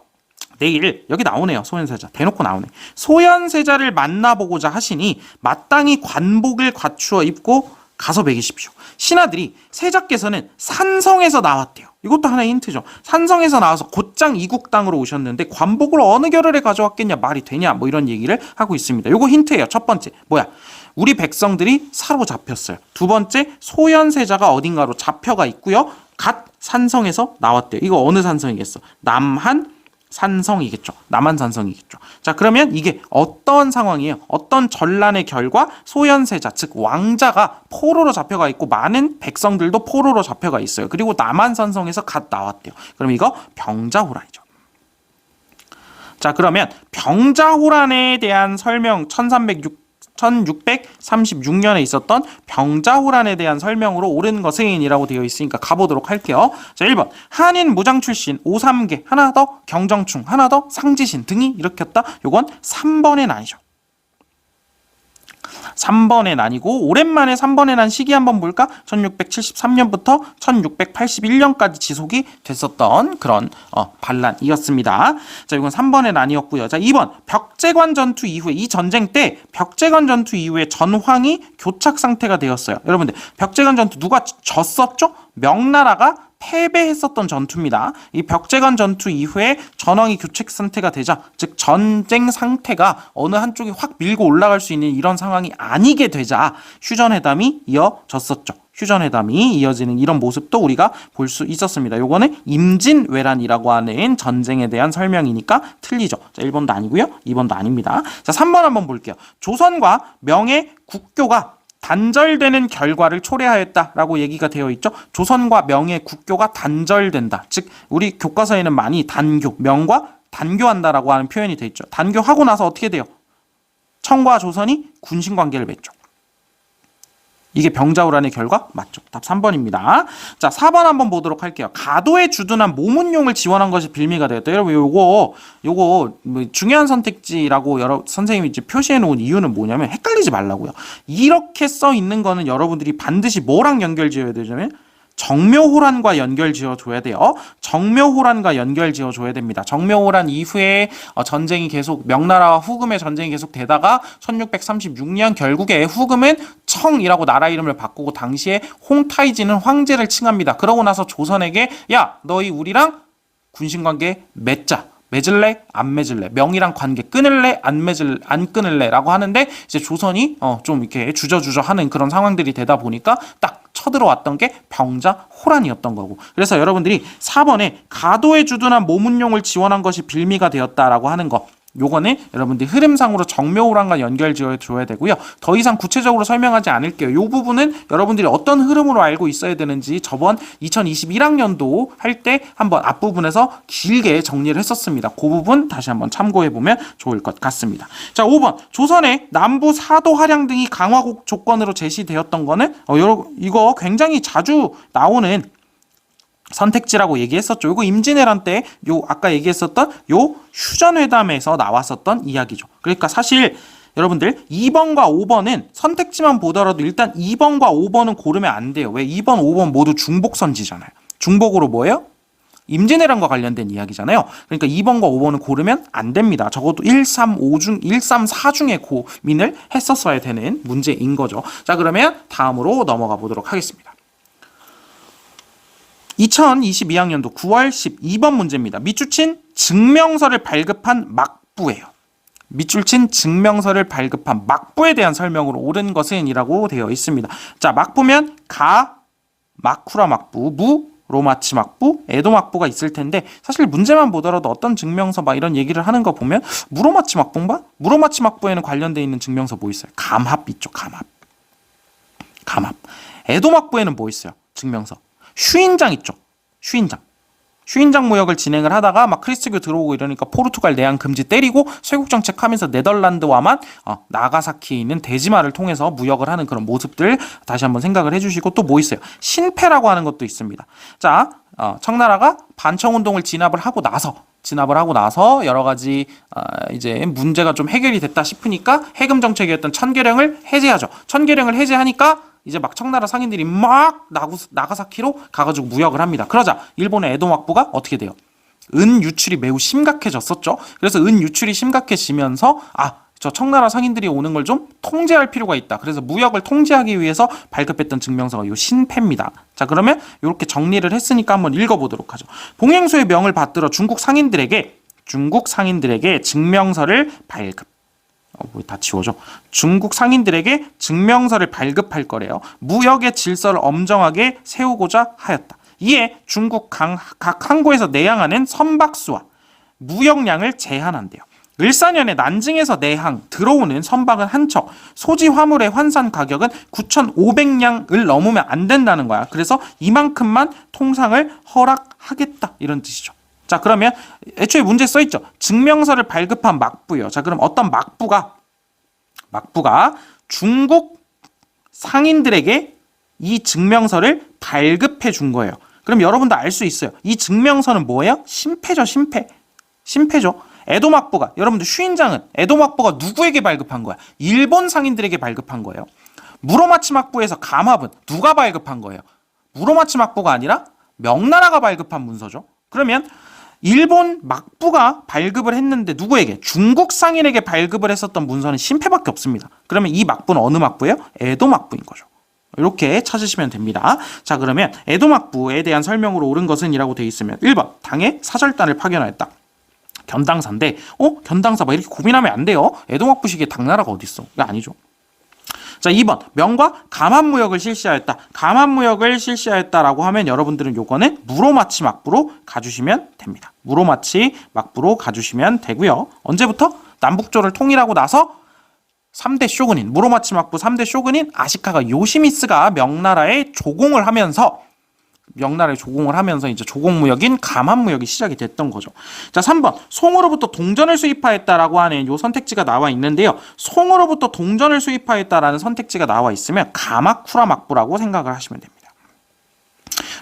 내일, 여기 나오네요. 소현세자 대놓고 나오네. 소현세자를 만나보고자 하시니 마땅히 관복을 갖추어 입고 가서 먹이십시오. 신하들이 세자께서는 산성에서 나왔대요. 이것도 하나의 힌트죠. 산성에서 나와서 곧장 이국 땅으로 오셨는데 관복을 어느 겨를에 가져왔겠냐, 말이 되냐, 뭐 이런 얘기를 하고 있습니다. 이거 힌트예요. 첫 번째 뭐야? 우리 백성들이 사로잡혔어요. 두 번째, 소현세자가 어딘가로 잡혀가 있고요. 갓 산성에서 나왔대요. 이거 어느 산성이겠어? 남한 산성이겠죠. 남한산성이겠죠. 자, 그러면 이게 어떤 상황이에요? 어떤 전란의 결과 소현세자, 즉 왕자가 포로로 잡혀가 있고 많은 백성들도 포로로 잡혀가 있어요. 그리고 남한산성에서 갓 나왔대요. 그럼 이거 병자호란이죠. 자, 그러면 병자호란에 대한 설명 1636년에 있었던 병자호란에 대한 설명으로 옳은 것은이라고 되어 있으니까 가보도록 할게요. 자, 1번 한인 무장 출신 오삼계, 하나 더 경정충, 하나 더 상지신 등이 일으켰다. 요건 3번엔 아니죠. 3번에 난이고 오랜만에 3번에 난 시기 한번 볼까? 1673년부터 1681년까지 지속이 됐었던 그런 반란이었습니다. 자, 이건 3번의 난이었고요. 자, 2번 벽제관 전투 이후에 이 전쟁 때 벽제관 전투 이후에 전황이 교착 상태가 되었어요. 여러분들 벽제관 전투 누가 졌었죠? 명나라가 패배했었던 전투입니다. 이 벽제관 전투 이후에 전황이 교착 상태가 되자, 즉 전쟁 상태가 어느 한쪽이 확 밀고 올라갈 수 있는 이런 상황이 아니게 되자 휴전회담이 이어졌었죠. 휴전회담이 이어지는 이런 모습도 우리가 볼 수 있었습니다. 요거는 임진왜란이라고 하는 전쟁에 대한 설명이니까 틀리죠. 자, 1번도 아니고요. 2번도 아닙니다. 자, 3번 한번 볼게요. 조선과 명의 국교가 단절되는 결과를 초래하였다라고 얘기가 되어 있죠. 조선과 명의 국교가 단절된다. 즉 우리 교과서에는 많이 단교, 명과 단교한다라고 하는 표현이 되어 있죠. 단교하고 나서 어떻게 돼요? 청과 조선이 군신관계를 맺죠. 이게 병자호란의 결과 맞죠? 답 3번입니다. 자, 4번 한번 보도록 할게요. 가도에 주둔한 모문용을 지원한 것이 빌미가 되었다. 여러분 요거 뭐 중요한 선택지라고 선생님이 이제 표시해 놓은 이유는 뭐냐면 헷갈리지 말라고요. 이렇게 써 있는 거는 여러분들이 반드시 뭐랑 연결 지어야 되냐면 정묘호란과 연결 지어줘야 돼요. 정묘호란과 연결 지어줘야 됩니다. 정묘호란 이후에 전쟁이 계속 명나라와 후금의 전쟁이 계속 되다가 1636년 결국에 후금은 청이라고 나라 이름을 바꾸고 당시에 홍타이지는 황제를 칭합니다. 그러고 나서 조선에게 야 너희 우리랑 군신관계 맺자. 맺을래? 안 맺을래? 명이랑 관계 끊을래? 안 끊을래? 라고 하는데 이제 조선이 좀 이렇게 주저주저 하는 그런 상황들이 되다 보니까 딱 쳐들어왔던 게 병자호란이었던 거고. 그래서 여러분들이 4번에 가도에 주둔한 모문용을 지원한 것이 빌미가 되었다라고 하는 거, 요거는 여러분들이 흐름상으로 정묘호란과 연결 지어줘야 되고요. 더 이상 구체적으로 설명하지 않을게요. 요 부분은 여러분들이 어떤 흐름으로 알고 있어야 되는지 저번 2021학년도 할 때 한번 앞부분에서 길게 정리를 했었습니다. 그 부분 다시 한번 참고해보면 좋을 것 같습니다. 자, 5번 조선의 남부 사도 할양 등이 강화국 조건으로 제시되었던 거는 이거 굉장히 자주 나오는 선택지라고 얘기했었죠. 이거 임진왜란 때 아까 얘기했었던 요 휴전회담에서 나왔었던 이야기죠. 그러니까 사실 여러분들 2번과 5번은 선택지만 보더라도 일단 2번과 5번은 고르면 안 돼요. 왜? 2번, 5번 모두 중복선지잖아요. 중복으로 뭐예요? 임진왜란과 관련된 이야기잖아요. 그러니까 2번과 5번은 고르면 안 됩니다. 적어도 1, 3, 4 중에 고민을 했었어야 되는 문제인 거죠. 자, 그러면 다음으로 넘어가 보도록 하겠습니다. 2022학년도 9월 12번 문제입니다. 밑줄 증명서를 발급한 막부예요. 밑줄 증명서를 발급한 막부에 대한 설명으로 옳은 것은 이라고 되어 있습니다. 자, 막부면 가, 마쿠라 막부, 무, 로마치 막부, 에도 막부가 있을 텐데 사실 문제만 보더라도 어떤 증명서 막 이런 얘기를 하는 거 보면 무로마치 막부인가? 무로마치 막부에는 관련되어 있는 증명서 뭐 있어요? 감합 있죠. 감합. 에도 막부에는 뭐 있어요? 증명서. 휴인장 있죠. 휴인장 무역을 진행을 하다가 막 크리스트교 들어오고 이러니까 포르투갈 내항 금지 때리고 쇄국 정책하면서 네덜란드와만 나가사키에 있는 대지마를 통해서 무역을 하는 그런 모습들 다시 한번 생각을 해주시고 또 뭐 있어요? 신패라고 하는 것도 있습니다. 자, 청나라가 반청운동을 진압을 하고 나서 여러 가지 이제 문제가 좀 해결이 됐다 싶으니까 해금 정책이었던 천계령을 해제하죠. 천계령을 해제하니까 이제 막 청나라 상인들이 막 나가사키로 가가지고 무역을 합니다. 그러자 일본의 에도 막부가 어떻게 돼요? 은 유출이 매우 심각해졌었죠. 그래서 은 유출이 심각해지면서 저 청나라 상인들이 오는 걸 좀 통제할 필요가 있다. 그래서 무역을 통제하기 위해서 발급했던 증명서가 요 신패입니다. 자, 그러면 이렇게 정리를 했으니까 한번 읽어보도록 하죠. 봉행소의 명을 받들어 중국 상인들에게 증명서를 발급. 다 지워져. 중국 상인들에게 증명서를 발급할 거래요. 무역의 질서를 엄정하게 세우고자 하였다. 이에 중국 각 항구에서 내항하는 선박수와 무역량을 제한한대요. 을사년에 난징에서 내항 들어오는 선박은 한 척, 소지 화물의 환산 가격은 9,500냥을 넘으면 안 된다는 거야. 그래서 이만큼만 통상을 허락하겠다 이런 뜻이죠. 자, 그러면 애초에 문제 써있죠. 증명서를 발급한 막부예요. 자, 그럼 어떤 막부가 중국 상인들에게 이 증명서를 발급해 준 거예요. 그럼 여러분도 알 수 있어요. 이 증명서는 뭐예요? 신패죠. 에도막부가 여러분들 휴인장은 에도막부가 누구에게 발급한 거야? 일본 상인들에게 발급한 거예요. 무로마치 막부에서 감압은 누가 발급한 거예요? 무로마치 막부가 아니라 명나라가 발급한 문서죠. 그러면 일본 막부가 발급을 했는데 누구에게? 중국 상인에게 발급을 했었던 문서는 신패밖에 없습니다. 그러면 이 막부는 어느 막부예요? 에도 막부인 거죠. 이렇게 찾으시면 됩니다. 자, 그러면 에도 막부에 대한 설명으로 옳은 것은 이라고 되어 있으면 1번 당에 사절단을 파견하였다. 견당사인데 견당사 막 이렇게 고민하면 안 돼요. 에도 막부 시기에 당나라가 어디 있어? 이거 아니죠. 자, 2번 명과 감압무역을 실시하였다. 감압무역을 실시하였다라고 하면 여러분들은 요거는 무로마치 막부로 가주시면 됩니다. 무로마치 막부로 가주시면 되고요. 언제부터? 남북조를 통일하고 나서 3대 쇼군인 무로마치 막부 3대 쇼군인 아시카가 요시미스가 명나라에 조공을 하면서 이제 조공무역인 감압무역이 시작이 됐던 거죠. 자, 3번 송으로부터 동전을 수입하였다라고 하는 요 선택지가 나와 있는데요. 송으로부터 동전을 수입하였다라는 선택지가 나와 있으면 가마쿠라 막부라고 생각을 하시면 됩니다.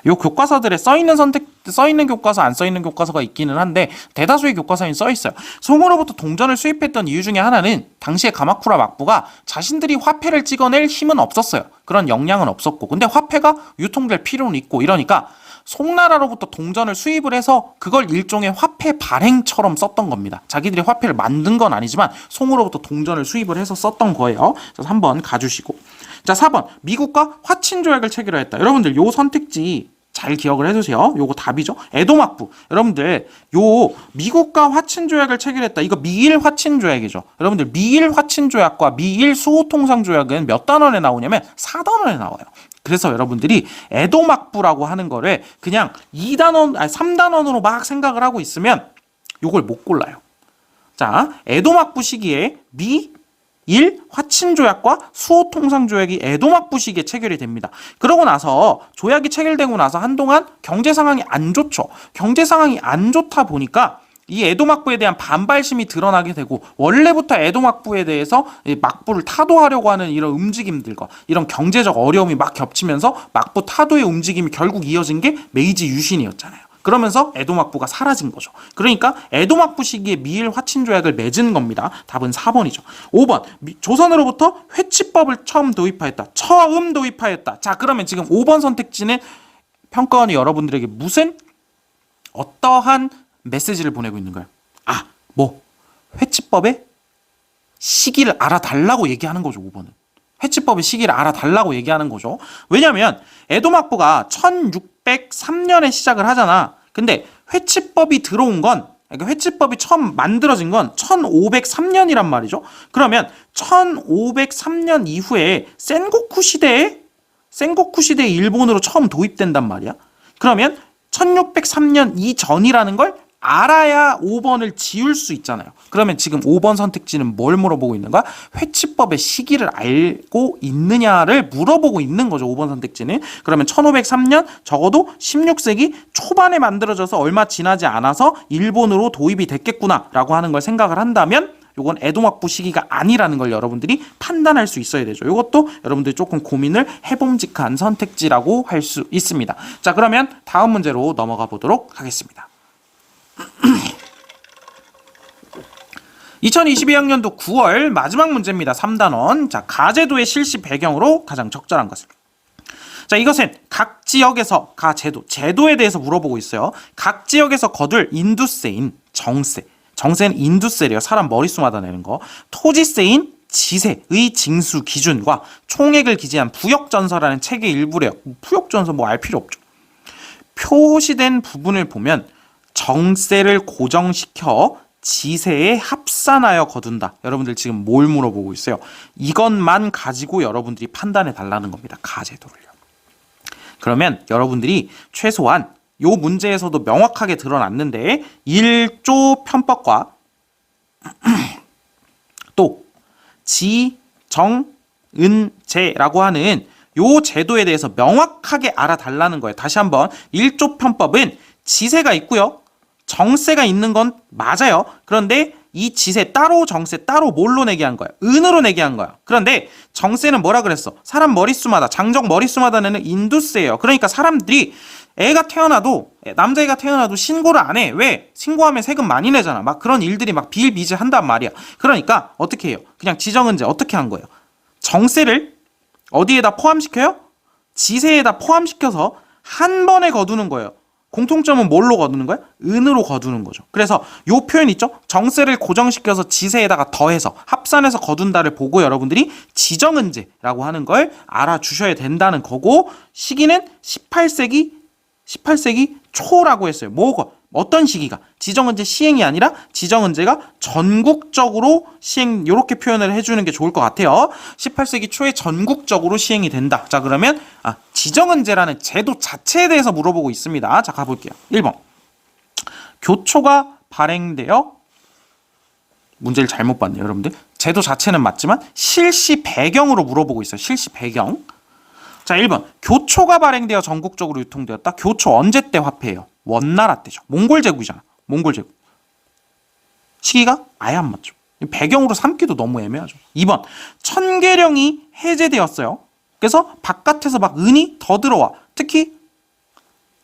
요 교과서들에 써있는 교과서, 안 써있는 교과서가 있기는 한데 대다수의 교과서에 써있어요. 송으로부터 동전을 수입했던 이유 중에 하나는 당시에 가마쿠라 막부가 자신들이 화폐를 찍어낼 힘은 없었어요. 그런 역량은 없었고, 근데 화폐가 유통될 필요는 있고, 이러니까 송나라로부터 동전을 수입을 해서 그걸 일종의 화폐 발행처럼 썼던 겁니다. 자기들이 화폐를 만든 건 아니지만 송으로부터 동전을 수입을 해서 썼던 거예요. 그래서 3번 가주시고, 자, 4번 미국과 화친조약을 체결하였다. 여러분들 요 선택지 잘 기억을 해두세요. 요거 답이죠. 에도막부. 여러분들 요 미국과 화친조약을 체결했다. 이거 미일 화친조약이죠. 여러분들 미일 화친조약과 미일 수호통상조약은 몇 단원에 나오냐면 4단원에 나와요. 그래서 여러분들이 에도막부라고 하는 거를 그냥 3단원으로 막 생각을 하고 있으면 요걸 못 골라요. 자, 에도막부 시기에 일 화친조약과 수호통상조약이 에도막부 시기에 체결이 됩니다. 그러고 나서 조약이 체결되고 나서 한동안 경제 상황이 안 좋죠. 경제 상황이 안 좋다 보니까 이 에도막부에 대한 반발심이 드러나게 되고, 원래부터 에도막부에 대해서 막부를 타도하려고 하는 이런 움직임들과 이런 경제적 어려움이 막 겹치면서 막부 타도의 움직임이 결국 이어진 게 메이지 유신이었잖아요. 그러면서 에도막부가 사라진 거죠. 그러니까 에도막부 시기에 미일 화친조약을 맺은 겁니다. 답은 4번이죠. 5번 조선으로부터 회치법을 처음 도입하였다. 자, 그러면 지금 5번 선택지는 평가원이 여러분들에게 어떠한 메시지를 보내고 있는 거예요? 회치법의 시기를 알아달라고 얘기하는 거죠. 5번은 회치법의 시기를 알아달라고 얘기하는 거죠. 왜냐하면 에도막부가 1603년에 시작을 하잖아. 근데 회치법이 들어온 건, 그러니까 회치법이 처음 만들어진 건 1503년이란 말이죠. 그러면 1503년 이후에 센고쿠 시대에 일본으로 처음 도입된단 말이야. 그러면 1603년 이전이라는 걸 알아야 5번을 지울 수 있잖아요. 그러면 지금 5번 선택지는 뭘 물어보고 있는 거야? 회치법의 시기를 알고 있느냐를 물어보고 있는 거죠. 5번 선택지는. 그러면 1503년 적어도 16세기 초반에 만들어져서 얼마 지나지 않아서 일본으로 도입이 됐겠구나 라고 하는 걸 생각을 한다면 요건 에도막부 시기가 아니라는 걸 여러분들이 판단할 수 있어야 되죠. 이것도 여러분들이 조금 고민을 해봄직한 선택지라고 할 수 있습니다. 자, 그러면 다음 문제로 넘어가 보도록 하겠습니다. 2022학년도 9월 마지막 문제입니다. 3단원. 자, 가제도의 실시 배경으로 가장 적절한 것을. 자, 이것은 각 지역에서 제도에 대해서 물어보고 있어요. 각 지역에서 거둘 인두세인 정세. 정세는 인두세래요. 사람 머릿수마다 내는 거. 토지세인 지세의 징수 기준과 총액을 기재한 부역전서라는 책의 일부래요. 부역전서 알 필요 없죠. 표시된 부분을 보면 정세를 고정시켜 지세에 합산하여 거둔다. 여러분들 지금 뭘 물어보고 있어요? 이것만 가지고 여러분들이 판단해 달라는 겁니다. 가제도를요. 그러면 여러분들이 최소한 요 문제에서도 명확하게 드러났는데 1조 편법과 또 지정은제라고 하는 요 제도에 대해서 명확하게 알아달라는 거예요. 다시 한번 1조 편법은 지세가 있고요. 정세가 있는 건 맞아요. 그런데 이 지세 따로 정세 따로 뭘로 내게 한 거야? 은으로 내게 한 거야. 그런데 정세는 뭐라 그랬어? 사람 머릿수마다, 장정 머릿수마다 내는 인두세예요. 그러니까 사람들이 애가 태어나도 남자애가 태어나도 신고를 안 해. 왜? 신고하면 세금 많이 내잖아. 막 그런 일들이 막 비일비재한단 말이야. 그러니까 어떻게 해요? 그냥 지정은제 어떻게 한 거예요? 정세를 어디에다 포함시켜요? 지세에다 포함시켜서 한 번에 거두는 거예요. 공통점은 뭘로 거두는 거예요? 은으로 거두는 거죠. 그래서 요 표현 있죠? 정세를 고정시켜서 지세에다가 더해서 합산해서 거둔다를 보고 여러분들이 지정은제라고 하는 걸 알아주셔야 된다는 거고, 시기는 18세기 초라고 했어요. 뭐가? 어떤 시기가? 지정은제 시행이 아니라 지정은제가 전국적으로 시행, 이렇게 표현을 해주는 게 좋을 것 같아요. 18세기 초에 전국적으로 시행이 된다. 자, 그러면 지정은제라는 제도 자체에 대해서 물어보고 있습니다. 자, 가볼게요. 1번. 교초가 발행되어, 문제를 잘못 봤네요, 여러분들. 제도 자체는 맞지만 실시 배경으로 물어보고 있어요. 실시 배경. 자, 1번. 교초가 발행되어 전국적으로 유통되었다. 교초 언제 때 화폐예요? 원나라 때죠. 몽골 제국이잖아. 몽골 제국. 시기가 아예 안 맞죠. 배경으로 삼기도 너무 애매하죠. 2번. 천계령이 해제되었어요. 그래서 바깥에서 막 은이 더 들어와. 특히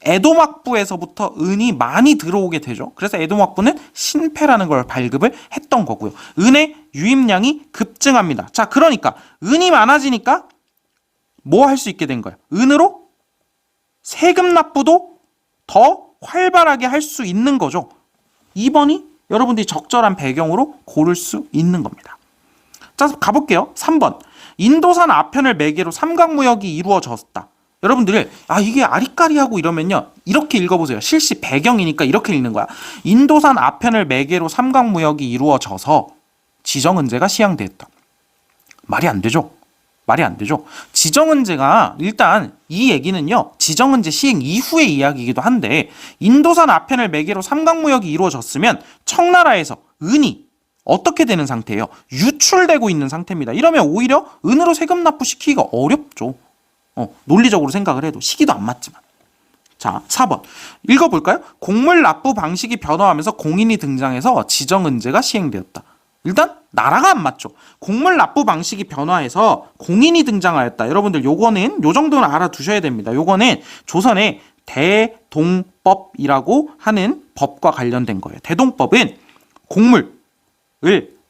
에도막부에서부터 은이 많이 들어오게 되죠. 그래서 에도막부는 신패라는 걸 발급을 했던 거고요. 은의 유입량이 급증합니다. 자, 그러니까 은이 많아지니까 뭐 할 수 있게 된 거예요? 은으로 세금 납부도 더 활발하게 할 수 있는 거죠. 2번이 여러분들이 적절한 배경으로 고를 수 있는 겁니다. 자, 가볼게요. 3번. 인도산 아편을 매개로 삼각무역이 이루어졌다. 여러분들, 이게 아리까리하고 이러면요, 이렇게 읽어보세요. 실시 배경이니까 이렇게 읽는 거야. 인도산 아편을 매개로 삼각무역이 이루어져서 지정은제가 시행됐다. 말이 안 되죠? 말이 안 되죠. 지정은제가, 일단 이 얘기는요, 지정은제 시행 이후의 이야기이기도 한데, 인도산 아편을 매개로 삼각무역이 이루어졌으면 청나라에서 은이 어떻게 되는 상태예요? 유출되고 있는 상태입니다. 이러면 오히려 은으로 세금 납부시키기가 어렵죠. 논리적으로 생각을 해도. 시기도 안 맞지만. 자, 4번 읽어볼까요? 곡물 납부 방식이 변화하면서 공인이 등장해서 지정은제가 시행되었다. 일단 나라가 안 맞죠. 곡물 납부 방식이 변화해서 공인이 등장하였다. 여러분들 요거는 요 정도는 알아두셔야 됩니다. 요거는 조선의 대동법이라고 하는 법과 관련된 거예요. 대동법은 곡물을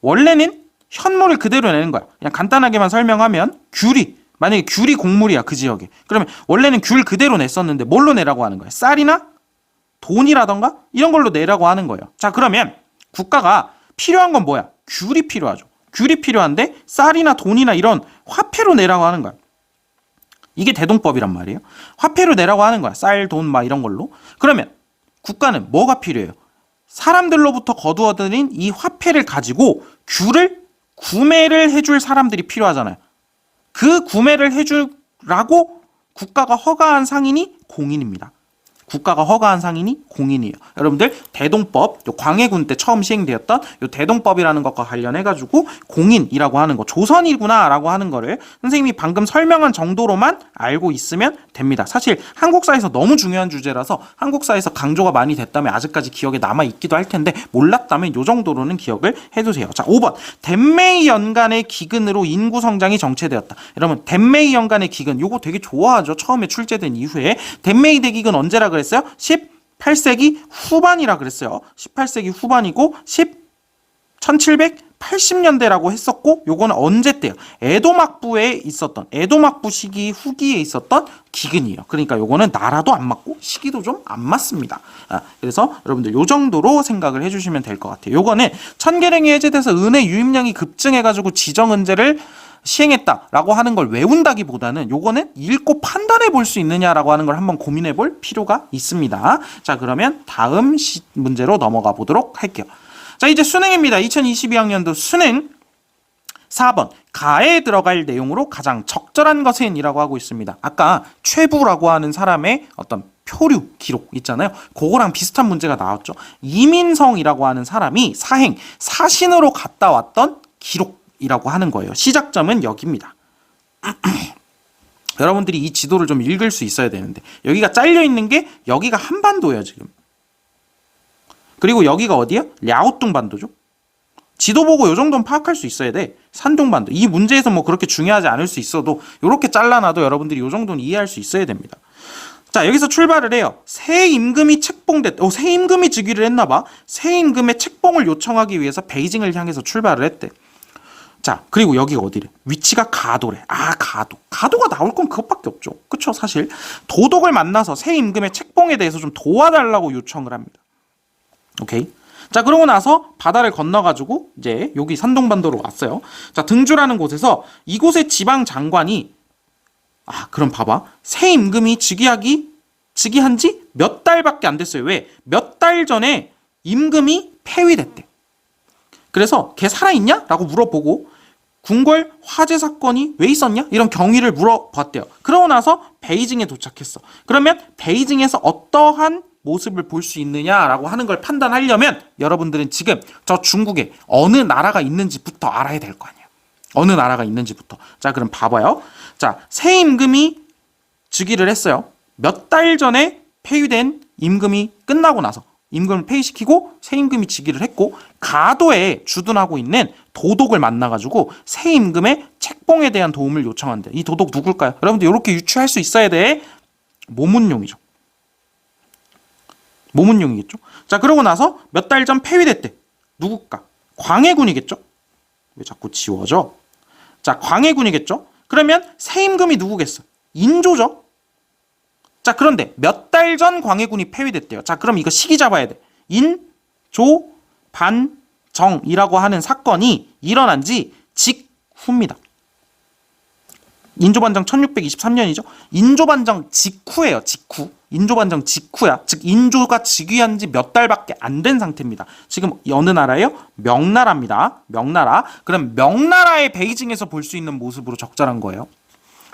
원래는 현물을 그대로 내는 거야. 그냥 간단하게만 설명하면 귤이, 만약에 귤이 곡물이야, 그 지역에. 그러면 원래는 귤 그대로 냈었는데 뭘로 내라고 하는 거예요? 쌀이나 돈이라던가 이런 걸로 내라고 하는 거예요. 자, 그러면 국가가 필요한 건 뭐야? 귤이 필요하죠. 귤이 필요한데 쌀이나 돈이나 이런 화폐로 내라고 하는 거야. 이게 대동법이란 말이에요. 화폐로 내라고 하는 거야. 쌀, 돈 막 이런 걸로. 그러면 국가는 뭐가 필요해요? 사람들로부터 거두어들인 이 화폐를 가지고 귤을 구매를 해줄 사람들이 필요하잖아요. 그 구매를 해주라고 국가가 허가한 상인이 공인입니다. 국가가 허가한 상인이 공인이에요. 여러분들 대동법, 광해군 때 처음 시행되었던 요 대동법이라는 것과 관련해가지고 공인이라고 하는 거, 조선이구나라고 하는 거를 선생님이 방금 설명한 정도로만 알고 있으면 됩니다. 사실 한국사에서 너무 중요한 주제라서 한국사에서 강조가 많이 됐다면 아직까지 기억에 남아있기도 할 텐데 몰랐다면 요 정도로는 기억을 해두세요. 자, 5번. 덴메이 연간의 기근으로 인구 성장이 정체되었다. 여러분, 덴메이 연간의 기근, 요거 되게 좋아하죠. 처음에 출제된 이후에. 덴메이 대기근 언제라 그랬어요? 18세기 후반이라 그랬어요. 18세기 후반이고 1780년대라고 했었고, 요거는 언제 때요? 에도막부에 있었던, 에도막부 시기 후기에 있었던 기근이에요. 그러니까 요거는 나라도 안 맞고 시기도 좀 안 맞습니다. 그래서 여러분들 요 정도로 생각을 해주시면 될 것 같아요. 요거는 천계령이 해제돼서 은의 유입량이 급증해가지고 지정은제를 시행했다라고 하는 걸 외운다기보다는 요거는 읽고 판단해 볼 수 있느냐라고 하는 걸 한번 고민해 볼 필요가 있습니다. 자, 그러면 다음 문제로 넘어가 보도록 할게요. 자, 이제 수능입니다. 2022학년도 수능 4번. 가에 들어갈 내용으로 가장 적절한 것은 이라고 하고 있습니다. 아까 최부라고 하는 사람의 어떤 표류 기록 있잖아요. 그거랑 비슷한 문제가 나왔죠. 이민성이라고 하는 사람이 사행, 사신으로 갔다 왔던 기록이라고 하는 거예요. 시작점은 여기입니다. 여러분들이 이 지도를 좀 읽을 수 있어야 되는데, 여기가 잘려 있는 게 여기가 한반도예요, 지금. 그리고 여기가 어디야? 랴오뚱반도죠. 지도 보고 요 정도는 파악할 수 있어야 돼. 산둥반도. 이 문제에서 뭐 그렇게 중요하지 않을 수 있어도 이렇게 잘라놔도 여러분들이 요 정도는 이해할 수 있어야 됩니다. 자, 여기서 출발을 해요. 새 임금이 책봉됐, 새 임금이 즉위를 했나봐. 새 임금의 책봉을 요청하기 위해서 베이징을 향해서 출발을 했대. 자, 그리고 여기가 어디래? 위치가 가도래. 아, 가도. 가도가 나올 건 그것밖에 없죠. 그쵸, 사실. 도독을 만나서 새 임금의 책봉에 대해서 좀 도와달라고 요청을 합니다. 오케이. 자, 그러고 나서 바다를 건너가지고 이제 여기 산동반도로 왔어요. 자, 등주라는 곳에서 이곳의 지방 장관이 그럼 봐봐. 새 임금이 즉위한 지 몇 달밖에 안 됐어요. 왜? 몇 달 전에 임금이 폐위됐대. 그래서 걔 살아있냐? 라고 물어보고 궁궐 화재 사건이 왜 있었냐? 이런 경위를 물어봤대요. 그러고 나서 베이징에 도착했어. 그러면 베이징에서 어떠한 모습을 볼 수 있느냐라고 하는 걸 판단하려면 여러분들은 지금 저 중국에 어느 나라가 있는지부터 알아야 될 거 아니야. 어느 나라가 있는지부터. 자, 그럼 봐봐요. 자, 새 임금이 즉위를 했어요. 몇 달 전에 폐위된 임금이 끝나고 나서 임금을 폐위시키고 새 임금이 즉위를 했고 가도에 주둔하고 있는 도독을 만나가지고 새 임금의 책봉에 대한 도움을 요청한대. 이 도독 누굴까요? 여러분들 이렇게 유추할 수 있어야 돼. 모문용이죠. 모문용이겠죠. 자, 그러고 나서 몇 달 전 폐위됐대. 누굴까? 광해군이겠죠. 왜 자꾸 지워져? 자, 광해군이겠죠. 그러면 새 임금이 누구겠어? 인조죠. 자, 그런데 몇 달 전 광해군이 폐위됐대요. 자, 그럼 이거 시기 잡아야 돼. 인조반정이라고 하는 사건이 일어난 지 직후입니다. 인조반정 1623년이죠. 인조반정 직후예요. 직후. 인조반정 직후야. 즉 인조가 즉위한 지 몇 달밖에 안 된 상태입니다. 지금 어느 나라예요? 명나라입니다. 명나라. 그럼 명나라의 베이징에서 볼 수 있는 모습으로 적절한 거예요.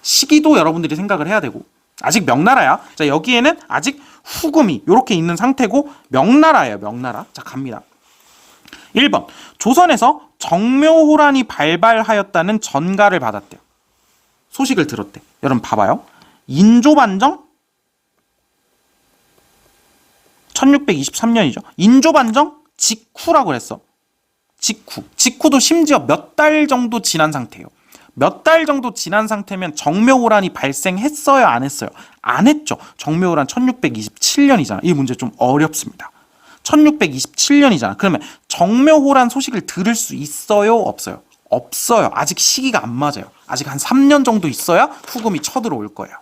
시기도 여러분들이 생각을 해야 되고. 아직 명나라야. 자, 여기에는 아직 후금이 이렇게 있는 상태고 명나라예요. 명나라. 자, 갑니다. 1번. 조선에서 정묘호란이 발발하였다는 전가를 받았대요. 소식을 들었대. 여러분 봐봐요. 인조반정 1623년이죠. 인조반정 직후라고 그랬어. 직후도 심지어 몇 달 정도 지난 상태예요. 몇 달 정도 지난 상태면 정묘호란이 발생했어요? 안 했어요? 안 했죠. 정묘호란 1627년이잖아. 이 문제 좀 어렵습니다. 1627년이잖아. 그러면 정묘호란 소식을 들을 수 있어요? 없어요? 없어요. 아직 시기가 안 맞아요. 아직 한 3년 정도 있어야 후금이 쳐들어올 거예요.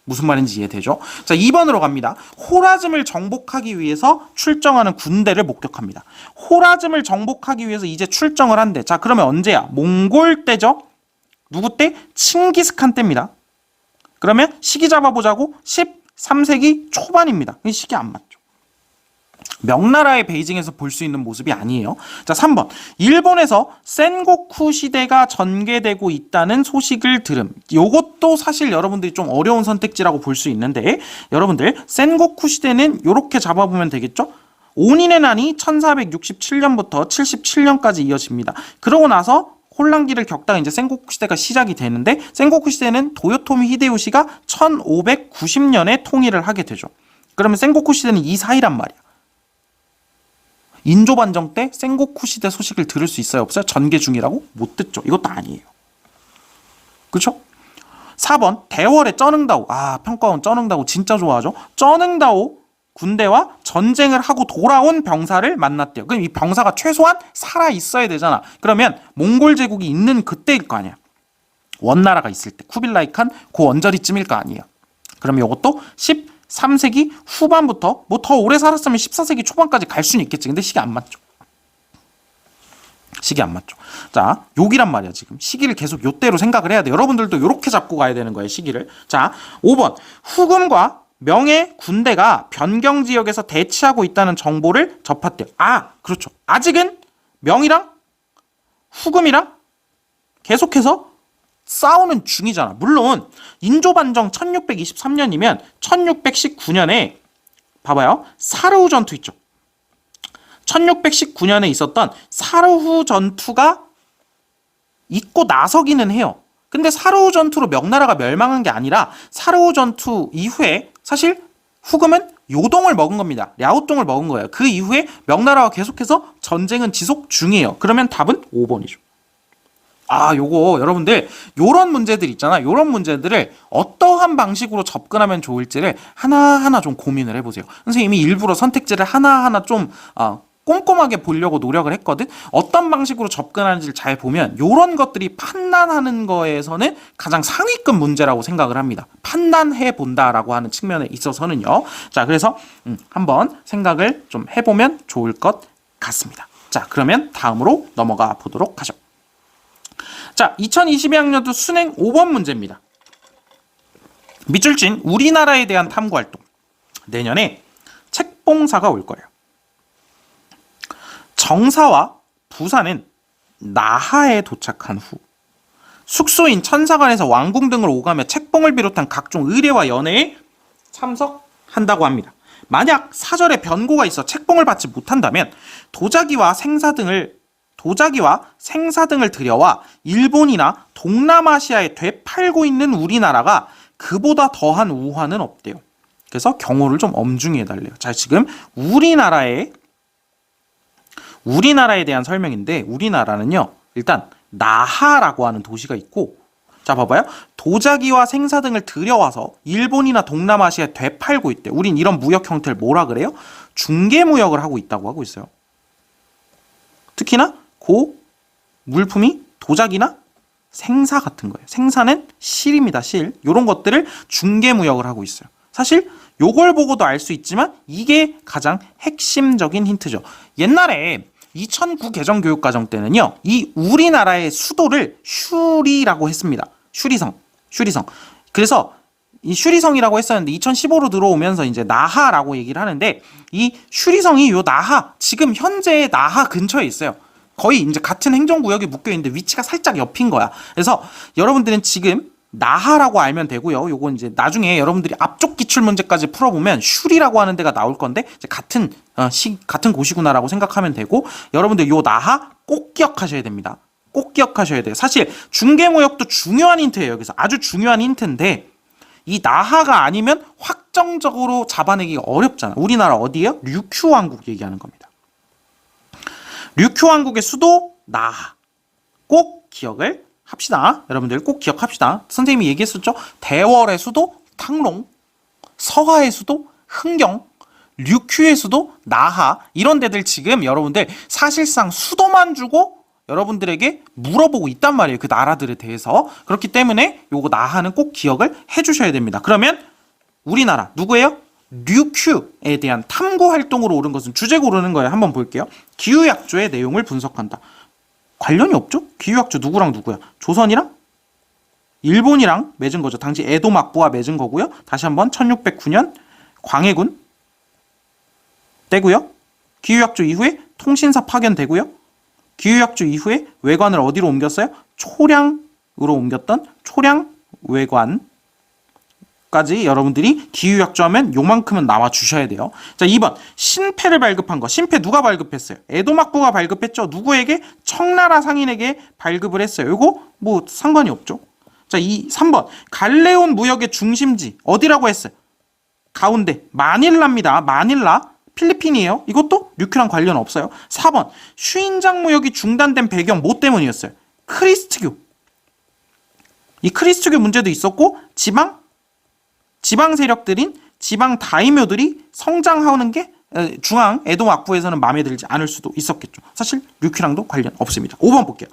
무슨 말인지 이해되죠? 자, 2번으로 갑니다. 호라즘을 정복하기 위해서 출정하는 군대를 목격합니다. 호라즘을 정복하기 위해서 이제 출정을 한대. 자, 그러면 언제야? 몽골 때죠? 누구 때? 칭기스칸 때입니다. 그러면 시기 잡아보자고 13세기 초반입니다. 이 시기 안 맞죠. 명나라의 베이징에서 볼 수 있는 모습이 아니에요. 자, 3번. 일본에서 센고쿠 시대가 전개되고 있다는 소식을 들음. 요것도 사실 여러분들이 좀 어려운 선택지라고 볼 수 있는데 여러분들 센고쿠 시대는 요렇게 잡아보면 되겠죠? 온인의 난이 1467년부터 77년까지 이어집니다. 그러고 나서 혼란기를 겪다가 이제 센고쿠 시대가 시작이 되는데 센고쿠 시대는 도요토미 히데요시가 1590년에 통일을 하게 되죠. 그러면 센고쿠 시대는 이 사이란 말이야. 인조반정 때 센고쿠 시대 소식을 들을 수 있어요? 없어요? 전개 중이라고? 못 듣죠. 이것도 아니에요. 그렇죠? 4번 대월의 쩌능다오. 평가원 쩌능다오 진짜 좋아하죠. 쩌능다오 군대와 전쟁을 하고 돌아온 병사를 만났대요. 그럼 이 병사가 최소한 살아있어야 되잖아. 그러면 몽골 제국이 있는 그때일 거 아니야. 원나라가 있을 때 쿠빌라이 칸 그 언저리쯤일 거 아니에요. 그러면 이것도 13세기 후반부터 뭐 더 오래 살았으면 14세기 초반까지 갈 수는 있겠지. 근데 시기 안 맞죠. 시기 안 맞죠. 자, 여기란 말이야. 지금 시기를 계속 요때로 생각을 해야 돼. 여러분들도 이렇게 잡고 가야 되는 거예요. 시기를. 자, 5번 후금과 명의 군대가 변경 지역에서 대치하고 있다는 정보를 접했대요. 그렇죠. 아직은 명이랑 후금이랑 계속해서 싸우는 중이잖아. 물론 인조반정 1623년이면 1619년에 봐봐요. 사르후 전투 있죠. 1619년에 있었던 사르후 전투가 있고 나서기는 해요. 근데 사르후 전투로 명나라가 멸망한 게 아니라 사르후 전투 이후에 사실 후금은 요동을 먹은 겁니다. 랴오동을 먹은 거예요. 그 이후에 명나라와 계속해서 전쟁은 지속 중이에요. 그러면 답은 5번이죠. 요거 여러분들 요런 문제들 있잖아. 요런 문제들을 어떠한 방식으로 접근하면 좋을지를 하나하나 좀 고민을 해보세요. 선생님이 일부러 선택지를 하나하나 좀 꼼꼼하게 보려고 노력을 했거든. 어떤 방식으로 접근하는지를 잘 보면 요런 것들이 판단하는 거에서는 가장 상위급 문제라고 생각을 합니다. 판단해 본다라고 하는 측면에 있어서는요. 자, 그래서 한번 생각을 좀 해보면 좋을 것 같습니다. 자, 그러면 다음으로 넘어가 보도록 하죠. 자, 2022학년도 수능 5번 문제입니다. 밑줄 친 우리나라에 대한 탐구활동. 내년에 책봉사가 올 거예요. 정사와 부사는 나하에 도착한 후 숙소인 천사관에서 왕궁 등을 오가며 책봉을 비롯한 각종 의례와 연회에 참석한다고 합니다. 만약 사절에 변고가 있어 책봉을 받지 못한다면 도자기와 생사 등을 들여와 일본이나 동남아시아에 되팔고 있는 우리나라가 그보다 더한 우환은 없대요. 그래서 경호를 좀 엄중히 해달래요. 자, 지금 우리나라에 대한 설명인데, 우리나라는요 일단 나하라고 하는 도시가 있고, 자 봐봐요. 도자기와 생사 등을 들여와서 일본이나 동남아시아에 되팔고 있대. 우린 이런 무역 형태를 뭐라 그래요? 중개무역을 하고 있다고 하고 있어요. 특히나 물품이 도자기나 생사 같은 거예요. 생사는 실입니다. 실. 이런 것들을 중개무역을 하고 있어요. 사실 요걸 보고도 알 수 있지만 이게 가장 핵심적인 힌트죠. 옛날에 2009 개정교육과정 때는요, 이 우리나라의 수도를 슈리라고 했습니다. 슈리성. 그래서 이 슈리성이라고 했었는데 2015로 들어오면서 이제 나하라고 얘기를 하는데, 이 슈리성이 요 나하, 지금 현재의 나하 근처에 있어요. 거의 이제 같은 행정구역에 묶여 있는데 위치가 살짝 옆인 거야. 그래서 여러분들은 지금 나하라고 알면 되고요. 요건 이제 나중에 여러분들이 앞쪽 기출 문제까지 풀어보면 슈리라고 하는 데가 나올 건데, 이제 같은 곳이구나라고 생각하면 되고, 여러분들 요 나하 꼭 기억하셔야 됩니다. 꼭 기억하셔야 돼요. 사실 중개무역도 중요한 힌트예요. 그래서 아주 중요한 힌트인데, 이 나하가 아니면 확정적으로 잡아내기가 어렵잖아. 우리나라 어디예요? 류큐 왕국 얘기하는 겁니다. 류큐 왕국의 수도 나하. 꼭 기억을 합시다. 여러분들 꼭 기억합시다. 선생님이 얘기했었죠. 대월의 수도 탕롱, 서하의 수도 흥경, 류큐의 수도 나하. 이런 데들 지금 여러분들 사실상 수도만 주고 여러분들에게 물어보고 있단 말이에요. 그 나라들에 대해서. 그렇기 때문에 요거 나하는 꼭 기억을 해주셔야 됩니다. 그러면 우리나라 누구예요? 류큐에 대한 탐구 활동으로 옳은 것은 주제 고르는 거예요. 한번 볼게요. 기후약조의 내용을 분석한다. 관련이 없죠? 기후약조 누구랑 누구야? 조선이랑 일본이랑 맺은 거죠. 당시 에도 막부와 맺은 거고요. 다시 한번 1609년 광해군 때고요. 기후약조 이후에 통신사 파견되고요. 기후약조 이후에 외관을 어디로 옮겼어요? 초량으로 옮겼던 초량 외관 까지 여러분들이 기후약조하면 요만큼은 나와 주셔야 돼요. 자, 2번 신패를 발급한 거. 신패 누가 발급했어요? 에도막부가 발급했죠. 누구에게? 청나라 상인에게 발급을 했어요. 요거 뭐 상관이 없죠. 자, 3번 갈레온 무역의 중심지 어디라고 했어요? 가운데 마닐라입니다. 마닐라 필리핀이에요. 이것도 류큐랑 관련 없어요. 4번 슈인장 무역이 중단된 배경 뭐 때문이었어요? 크리스트교. 이 크리스트교 문제도 있었고, 지방 세력들인 지방 다이묘들이 성장하는 게 중앙 에도 막부에서는 마음에 들지 않을 수도 있었겠죠. 사실 류큐랑도 관련 없습니다. 5번 볼게요.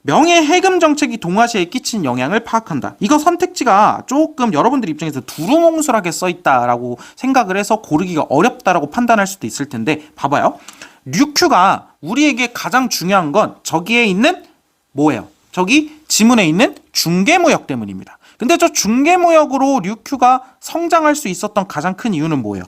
명예 해금 정책이 동아시아에 끼친 영향을 파악한다. 이거 선택지가 조금 여러분들 입장에서 두루뭉술하게 써있다라고 생각을 해서 고르기가 어렵다라고 판단할 수도 있을 텐데, 봐봐요. 류큐가 우리에게 가장 중요한 건 저기에 있는 뭐예요? 저기 지문에 있는 중개무역 때문입니다. 근데 저 중개무역으로 류큐가 성장할 수 있었던 가장 큰 이유는 뭐예요?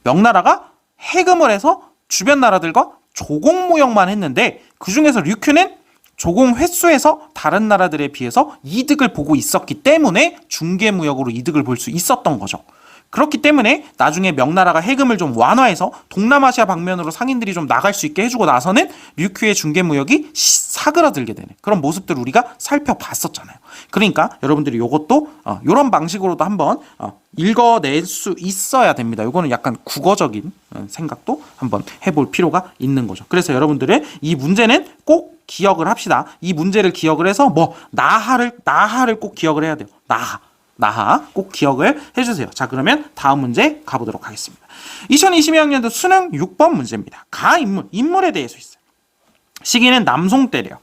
명나라가 해금을 해서 주변 나라들과 조공무역만 했는데, 그 중에서 류큐는 조공 횟수에서 다른 나라들에 비해서 이득을 보고 있었기 때문에 중개무역으로 이득을 볼 수 있었던 거죠. 그렇기 때문에 나중에 명나라가 해금을 좀 완화해서 동남아시아 방면으로 상인들이 좀 나갈 수 있게 해주고 나서는 류큐의 중개무역이 사그라들게 되는 그런 모습들을 우리가 살펴봤었잖아요. 그러니까 여러분들이 이것도 이런 방식으로도 한번 읽어낼 수 있어야 됩니다. 이거는 약간 국어적인 생각도 한번 해볼 필요가 있는 거죠. 그래서 여러분들의 이 문제는 꼭 기억을 합시다. 이 문제를 기억을 해서 나하를 꼭 기억을 해야 돼요. 나하 꼭 기억을 해주세요. 자, 그러면 다음 문제 가보도록 하겠습니다. 2022학년도 수능 6번 문제입니다. 인물에 대해서 있어요. 시기는 남송 때래요.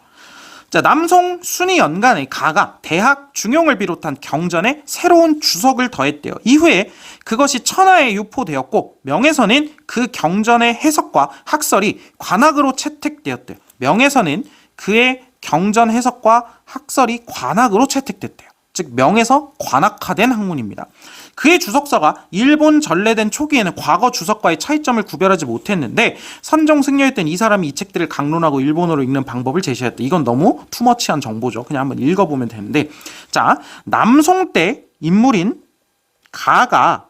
자, 남송 순위 연간에 가가 대학 중용을 비롯한 경전에 새로운 주석을 더했대요. 이후에 그것이 천하에 유포되었고 명에서는 그 경전의 해석과 학설이 관학으로 채택되었대요. 명에서는 그의 경전 해석과 학설이 관학으로 채택됐대요. 즉 명에서 관학화된 학문입니다. 그의 주석서가 일본 전래된 초기에는 과거 주석과의 차이점을 구별하지 못했는데 선종 승려였던 이 사람이 이 책들을 강론하고 일본어로 읽는 방법을 제시했다. 이건 너무 투머치한 정보죠. 그냥 한번 읽어보면 되는데, 자, 남송 때 인물인 가가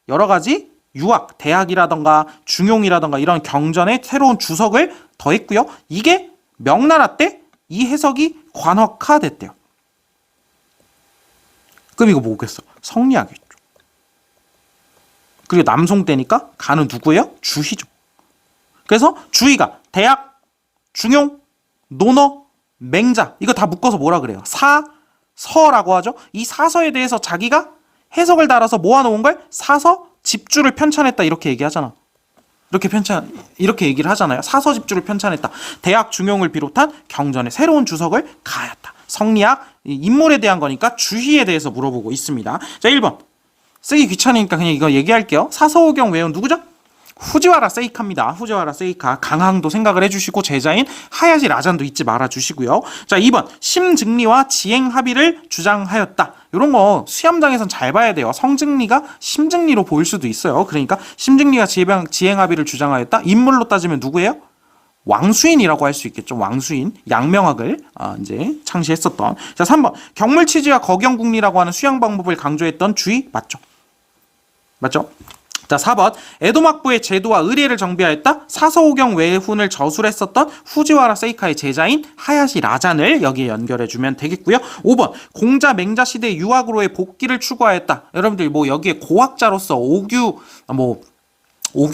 여러 가지 유학, 대학이라던가 중용이라던가 이런 경전에 새로운 주석을 더했고요. 이게 명나라 때 이 해석이 관학화됐대요. 그럼 이거 뭐겠어? 성리학이죠. 그리고 남송 때니까 가는 누구예요? 주희죠. 그래서 주희가 대학, 중용, 논어, 맹자 이거 다 묶어서 뭐라 그래요? 사서라고 하죠. 이 사서에 대해서 자기가 해석을 달아서 모아놓은 걸 사서 집주를 편찬했다 이렇게 얘기하잖아. 이렇게 얘기를 하잖아요. 사서 집주를 편찬했다. 대학, 중용을 비롯한 경전에 새로운 주석을 가하였다. 성리학, 인물에 대한 거니까 주희에 대해서 물어보고 있습니다. 자, 1번. 쓰기 귀찮으니까 그냥 이거 얘기할게요. 사서오경 외운 누구죠? 후지와라 세이카입니다. 후지와라 세이카. 강항도 생각을 해주시고 제자인 하야시 라잔도 잊지 말아주시고요. 자, 2번. 심증리와 지행합의를 주장하였다. 이런 거 시험장에선 잘 봐야 돼요. 성증리가 심증리로 보일 수도 있어요. 그러니까 심증리가 지행합의를 주장하였다. 인물로 따지면 누구예요? 왕수인이라고 할 수 있겠죠. 왕수인, 양명학을 이제 창시했었던. 자, 3번. 경물치지와 거경국리라고 하는 수양 방법을 강조했던 주의 맞죠? 자, 4번. 에도막부의 제도와 의례를 정비하였다. 사서오경 외훈을 저술했었던 후지와라 세이카의 제자인 하야시 라잔을 여기에 연결해주면 되겠고요. 5번. 공자 맹자 시대 유학으로의 복귀를 추구하였다. 여러분들 뭐 여기에 고학자로서 오규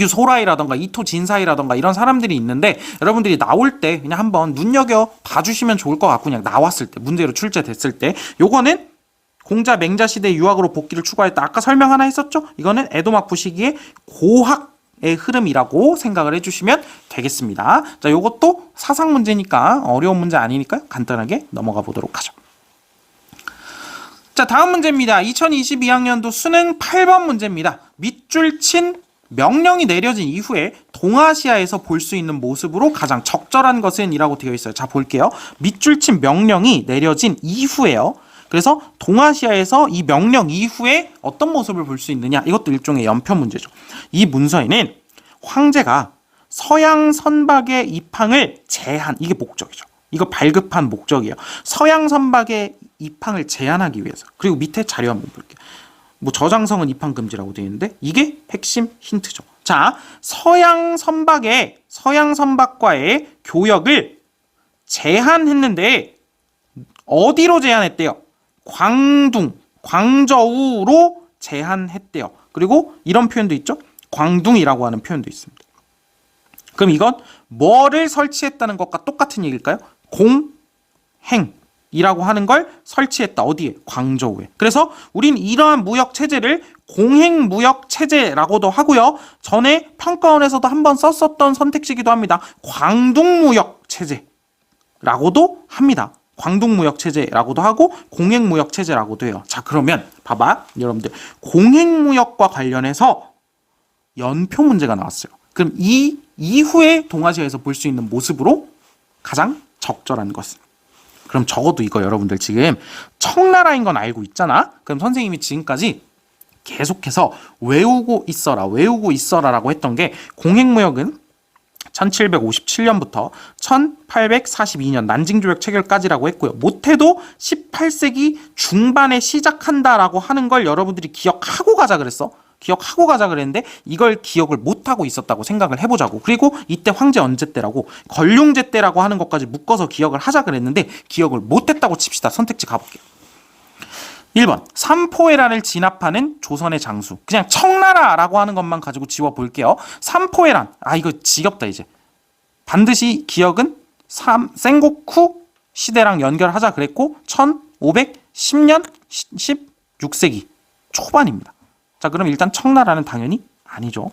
소라이라던가 이토 진사이라던가 이런 사람들이 있는데 여러분들이 나올 때 그냥 한번 눈여겨 봐주시면 좋을 것 같고, 그냥 나왔을 때 문제로 출제됐을 때 요거는 공자 맹자 시대 유학으로 복귀를 추구했다. 아까 설명 하나 했었죠? 이거는 에도막부 시기의 고학의 흐름이라고 생각을 해주시면 되겠습니다. 자, 요것도 사상 문제니까 어려운 문제 아니니까 간단하게 넘어가 보도록 하죠. 자, 다음 문제입니다. 2022학년도 수능 8번 문제입니다. 밑줄 친 명령이 내려진 이후에 동아시아에서 볼 수 있는 모습으로 가장 적절한 것은 이라고 되어 있어요. 자, 볼게요. 밑줄 친 명령이 내려진 이후에요. 그래서 동아시아에서 이 명령 이후에 어떤 모습을 볼 수 있느냐, 이것도 일종의 연표 문제죠. 이 문서에는 황제가 서양 선박의 입항을 제한, 이게 목적이죠. 이거 발급한 목적이에요. 서양 선박의 입항을 제한하기 위해서. 그리고 밑에 자료 한번 볼게요. 뭐 저장성은 입항 금지라고 되어 있는데 이게 핵심 힌트죠. 자, 서양 선박과의 교역을 제한했는데 어디로 제한했대요? 광저우로 제한했대요. 그리고 이런 표현도 있죠. 광둥이라고 하는 표현도 있습니다. 그럼 이건 뭐를 설치했다는 것과 똑같은 얘기일까요? 공행이라고 하는 걸 설치했다. 어디에? 광저우에. 그래서 우린 이러한 무역 체제를 공행무역 체제라고도 하고요. 전에 평가원에서도 한번 썼었던 선택지기도 합니다. 광둥무역 체제라고도 합니다. 광둥무역체제라고도 하고 공행무역체제라고도 해요. 자, 그러면 봐봐 여러분들, 공행무역과 관련해서 연표 문제가 나왔어요. 그럼 이 이후에 동아시아에서 볼 수 있는 모습으로 가장 적절한 것은, 그럼 적어도 이거 여러분들 지금 청나라인 건 알고 있잖아. 그럼 선생님이 지금까지 계속해서 외우고 있어라 라고 했던 게, 공행무역은 1757년부터 1842년 난징조약 체결까지라고 했고요. 못해도 18세기 중반에 시작한다라고 하는 걸 여러분들이 기억하고 가자 그랬어. 기억하고 가자 그랬는데 이걸 기억을 못하고 있었다고 생각을 해보자고. 그리고 이때 황제 언제 때라고 걸륭제 때라고 하는 것까지 묶어서 기억을 하자 그랬는데 기억을 못했다고 칩시다. 선택지 가볼게요. 1번 삼포해란을 진압하는 조선의 장수. 그냥 청나라라고 하는 것만 가지고 지워볼게요. 삼포해란. 이거 지겹다 이제. 반드시 기억은 센고쿠 시대랑 연결하자 그랬고 1510년 16세기 초반입니다. 자, 그럼 일단 청나라는 당연히 아니죠.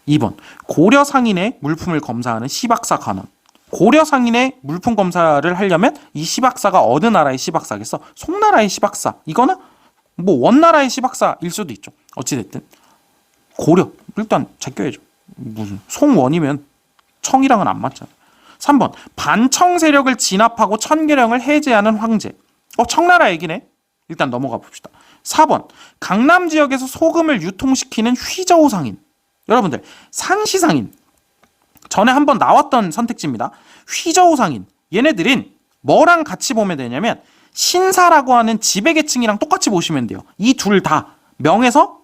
2번 고려 상인의 물품을 검사하는 시박사 관원. 고려 상인의 물품 검사를 하려면 이 시박사가 어느 나라의 시박사겠어? 송나라의 시박사. 이거는 뭐 원나라의 시박사일 수도 있죠. 어찌됐든 고려 일단 제껴야죠. 무슨 송원이면 청이랑은 안 맞잖아. 3번 반청 세력을 진압하고 천계령을 해제하는 황제. 청나라 얘기네. 일단 넘어가 봅시다. 4번 강남 지역에서 소금을 유통시키는 휘저우 상인. 여러분들 산시상인 전에 한번 나왔던 선택지입니다. 휘저우 상인. 얘네들은 뭐랑 같이 보면 되냐면 신사라고 하는 지배계층이랑 똑같이 보시면 돼요. 이 둘 다 명에서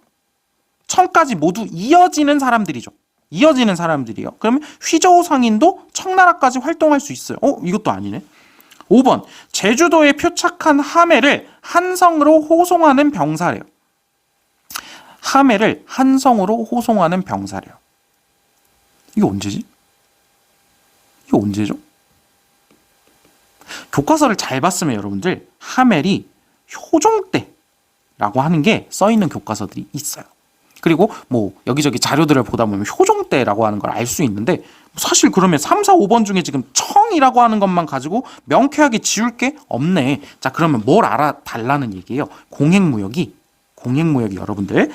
청까지 모두 이어지는 사람들이죠. 이어지는 사람들이요. 그러면 휘저우 상인도 청나라까지 활동할 수 있어요. 이것도 아니네. 5번 제주도에 표착한 하매를 한성으로 호송하는 병사래요. 하매를 한성으로 호송하는 병사래요. 이게 언제지? 이게 언제죠? 교과서를 잘 봤으면 여러분들 하멜이 효종 때라고 하는 게 써있는 교과서들이 있어요. 그리고 뭐 여기저기 자료들을 보다 보면 효종 때라고 하는 걸 알 수 있는데 사실 그러면 3, 4, 5번 중에 지금 청이라고 하는 것만 가지고 명쾌하게 지울 게 없네. 자, 그러면 뭘 알아달라는 얘기예요. 공행무역이 여러분들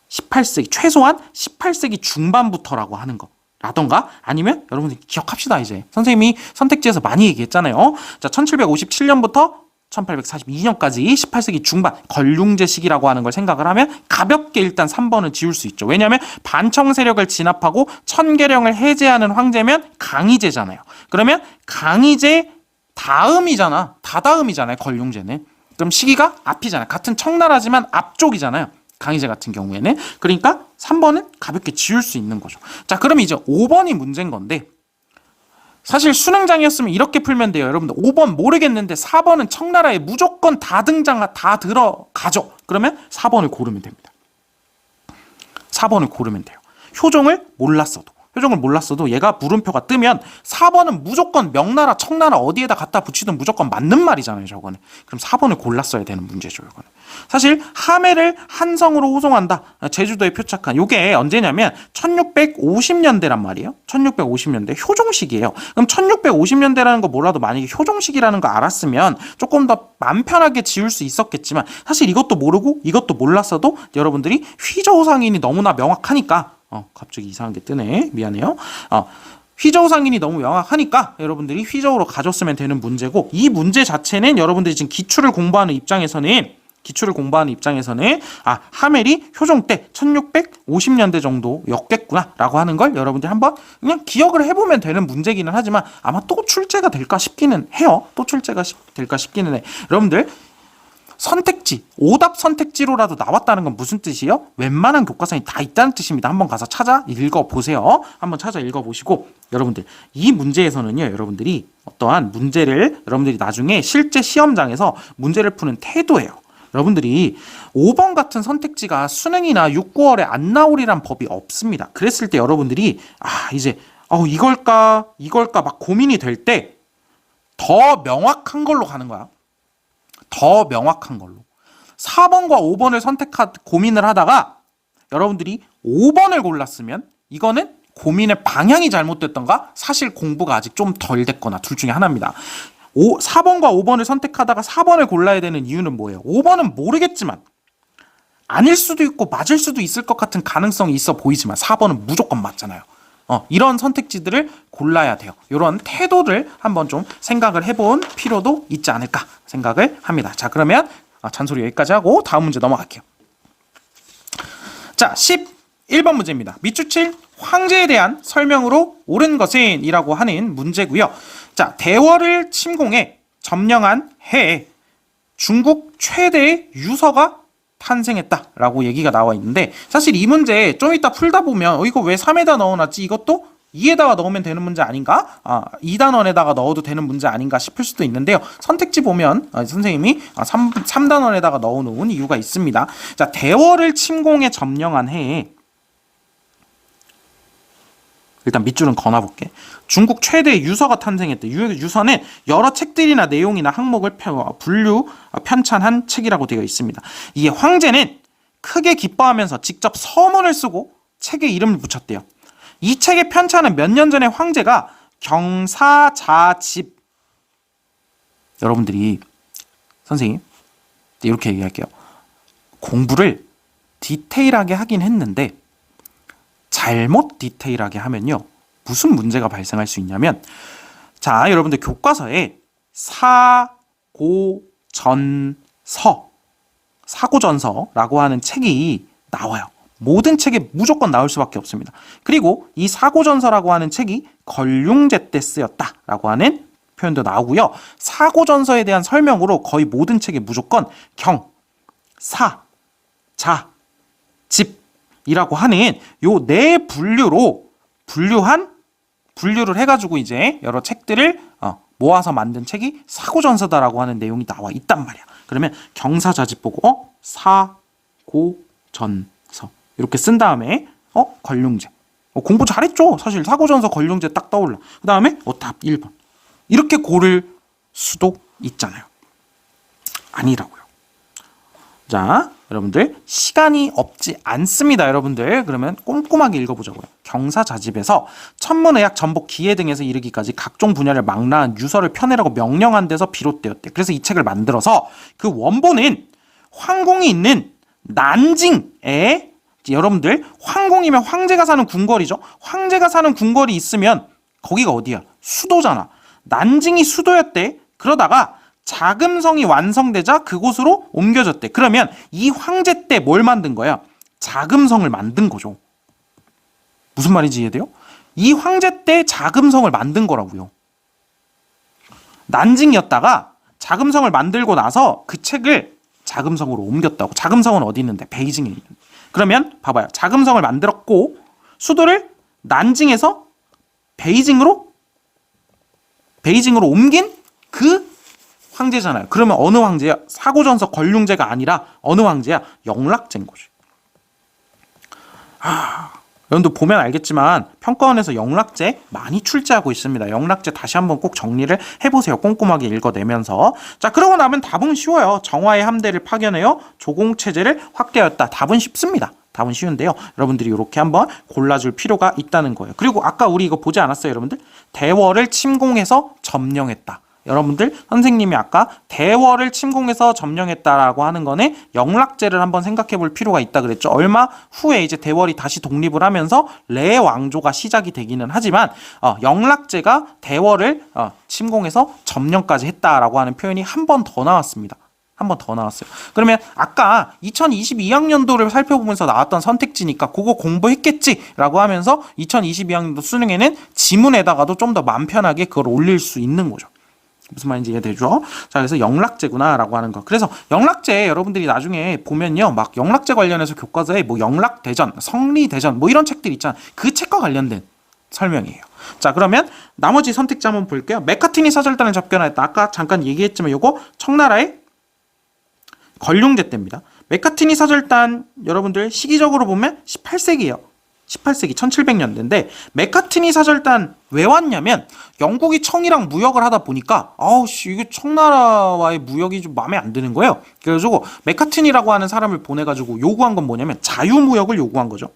18세기 최소한 18세기 중반부터라고 하는 거 라던가 아니면 여러분들 기억합시다. 이제 선생님이 선택지에서 많이 얘기했잖아요. 자, 1757년부터 1842년까지 18세기 중반 걸륭제 시기라고 하는 걸 생각을 하면 가볍게 일단 3번은 지울 수 있죠. 왜냐하면 반청 세력을 진압하고 천계령을 해제하는 황제면 강희제잖아요. 그러면 강희제 다음이잖아. 다다음이잖아요. 걸륭제는. 그럼 시기가 앞이잖아요. 같은 청나라지만 앞쪽이잖아요. 강희제 같은 경우에는. 그러니까 3번은 가볍게 지울 수 있는 거죠. 자, 그럼 이제 5번이 문제인 건데 사실 수능장이었으면 이렇게 풀면 돼요. 여러분들 5번 모르겠는데 4번은 청나라에 무조건 다 들어가죠. 그러면 4번을 고르면 됩니다. 4번을 고르면 돼요. 효종을 몰랐어도 얘가 물음표가 뜨면 4번은 무조건 명나라, 청나라 어디에다 갖다 붙이든 무조건 맞는 말이잖아요. 저거는. 그럼 4번을 골랐어야 되는 문제죠. 이거는. 사실 하매를 한성으로 호송한다. 제주도에 표착한 요게 언제냐면 1650년대란 말이에요. 1650년대 효종식이에요. 그럼 1650년대라는 거 몰라도 만약에 효종식이라는 거 알았으면 조금 더 마음 편하게 지울 수 있었겠지만 사실 이것도 모르고 이것도 몰랐어도 여러분들이 휘저우 상인이 너무나 명확하니까 갑자기 이상한 게 뜨네. 미안해요. 휘저우 상인이 너무 명확하니까 여러분들이 휘저우로 가졌으면 되는 문제고 이 문제 자체는 여러분들이 지금 기출을 공부하는 입장에서는 하멜이 효종 때 1650년대 정도였겠구나 라고 하는 걸 여러분들이 한번 그냥 기억을 해보면 되는 문제기는 하지만 아마 또 출제가 될까 싶기는 해요. 여러분들 선택지, 오답 선택지로라도 나왔다는 건 무슨 뜻이에요? 웬만한 교과서에 다 있다는 뜻입니다. 한번 가서 찾아 읽어보세요. 한번 찾아 읽어보시고 여러분들 이 문제에서는요. 여러분들이 어떠한 문제를 여러분들이 나중에 실제 시험장에서 문제를 푸는 태도예요. 여러분들이 5번 같은 선택지가 수능이나 6, 9월에 안 나오리란 법이 없습니다. 그랬을 때 여러분들이 이제 이걸까 막 고민이 될 때 더 명확한 걸로 가는 거야. 더 명확한 걸로. 4번과 5번을 고민을 하다가 여러분들이 5번을 골랐으면 이거는 고민의 방향이 잘못됐던가 사실 공부가 아직 좀 덜 됐거나 둘 중에 하나입니다. 4번과 5번을 선택하다가 4번을 골라야 되는 이유는 뭐예요? 5번은 모르겠지만 아닐 수도 있고 맞을 수도 있을 것 같은 가능성이 있어 보이지만 4번은 무조건 맞잖아요. 이런 선택지들을 골라야 돼요. 이런 태도를 한번 좀 생각을 해본 필요도 있지 않을까 생각을 합니다. 자, 그러면 잔소리 여기까지 하고 다음 문제 넘어갈게요. 자, 11번 문제입니다. 밑줄 황제에 대한 설명으로 옳은 것은 이라고 하는 문제고요. 자, 대월을 침공해 점령한 해에 중국 최대의 유서가 탄생했다라고 얘기가 나와 있는데, 사실 이 문제 좀 이따 풀다 보면 이거 왜 3에다 넣어놨지? 이것도 2에다가 넣으면 되는 문제 아닌가? 2단원에다가 넣어도 되는 문제 아닌가 싶을 수도 있는데요. 선택지 보면 선생님이 3단원에다가 넣어놓은 이유가 있습니다. 자, 대월을 침공해 점령한 해에, 일단 밑줄은 그어놔볼게. 중국 최대의 유서가 탄생했대. 유서는 여러 책들이나 내용이나 항목을 편찬한 책이라고 되어 있습니다. 이 황제는 크게 기뻐하면서 직접 서문을 쓰고 책에 이름을 붙였대요. 이 책의 편찬은 몇 년 전에 황제가 경사자집, 여러분들이 선생님 이렇게 얘기할게요. 공부를 디테일하게 하긴 했는데 잘못 디테일하게 하면요 무슨 문제가 발생할 수 있냐면, 자, 여러분들 교과서에 사고전서라고 하는 책이 나와요. 모든 책에 무조건 나올 수밖에 없습니다. 그리고 이 사고전서라고 하는 책이 걸륭제 때 쓰였다라고 하는 표현도 나오고요. 사고전서에 대한 설명으로 거의 모든 책에 무조건 경, 사, 자, 집이라고 하는 요 네 분류를 해가지고 이제 여러 책들을 모아서 만든 책이 사고전서다라고 하는 내용이 나와 있단 말이야. 그러면 경사자집 보고 사고전서 이렇게 쓴 다음에 걸륭제, 공부 잘했죠. 사실 사고전서 걸륭제 딱 떠올라. 그 다음에 답 1번 이렇게 고를 수도 있잖아요. 아니라고요. 자, 여러분들 시간이 없지 않습니다. 여러분들 그러면 꼼꼼하게 읽어보자고요. 경사자집에서 천문의학, 전복, 기해 등에서 이르기까지 각종 분야를 망라한 유서를 펴내라고 명령한 데서 비롯되었대. 그래서 이 책을 만들어서 그 원본은 황궁이 있는 난징에, 여러분들 황궁이면 황제가 사는 궁궐이죠. 황제가 사는 궁궐이 있으면 거기가 어디야? 수도잖아. 난징이 수도였대. 그러다가 자금성이 완성되자 그곳으로 옮겨졌대. 그러면 이 황제 때 뭘 만든 거야? 자금성을 만든 거죠. 무슨 말인지 이해돼요? 이 황제 때 자금성을 만든 거라고요. 난징이었다가 자금성을 만들고 나서 그 책을 자금성으로 옮겼다고. 자금성은 어디 있는데? 베이징에 있는데. 그러면 봐봐요. 자금성을 만들었고 수도를 난징에서 베이징으로 옮긴 그 황제잖아요. 그러면 어느 황제야? 사고전서 걸륭제가 아니라 어느 황제야? 영락제인 거죠. 여러분들 보면 알겠지만 평가원에서 영락제 많이 출제하고 있습니다. 영락제 다시 한번 꼭 정리를 해보세요. 꼼꼼하게 읽어내면서. 자, 그러고 나면 답은 쉬워요. 정화의 함대를 파견하여 조공체제를 확대하였다. 답은 쉽습니다. 답은 쉬운데요. 여러분들이 이렇게 한번 골라줄 필요가 있다는 거예요. 그리고 아까 우리 이거 보지 않았어요, 여러분들? 대월을 침공해서 점령했다. 여러분들 선생님이 아까 대월을 침공해서 점령했다라고 하는 거는 영락제를 한번 생각해 볼 필요가 있다 그랬죠. 얼마 후에 이제 대월이 다시 독립을 하면서 레왕조가 시작이 되기는 하지만 영락제가 대월을 침공해서 점령까지 했다라고 하는 표현이 한 번 더 나왔습니다. 한 번 더 나왔어요. 그러면 아까 2022학년도를 살펴보면서 나왔던 선택지니까 그거 공부했겠지라고 하면서 2022학년도 수능에는 지문에다가도 좀 더 마음 편하게 그걸 올릴 수 있는 거죠. 무슨 말인지 이해되죠? 자, 그래서 영락제구나 라고 하는 거. 그래서 영락제 여러분들이 나중에 보면요, 막 영락제 관련해서 교과서에 뭐 영락대전, 성리대전 뭐 이런 책들 있잖아. 그 책과 관련된 설명이에요. 자, 그러면 나머지 선택지 한번 볼게요. 메카트니 사절단을 접견하였다. 아까 잠깐 얘기했지만 요거 청나라의 걸륭제 때입니다. 메카트니 사절단 여러분들 시기적으로 보면 18세기예요. 18세기 1700년대인데 메카트니 사절단 왜 왔냐면 영국이 청이랑 무역을 하다 보니까 이게 청나라와의 무역이 좀 마음에 안 드는 거예요. 그래가지고 메카트니라고 하는 사람을 보내가지고 요구한 건 뭐냐면 자유무역을 요구한 거죠.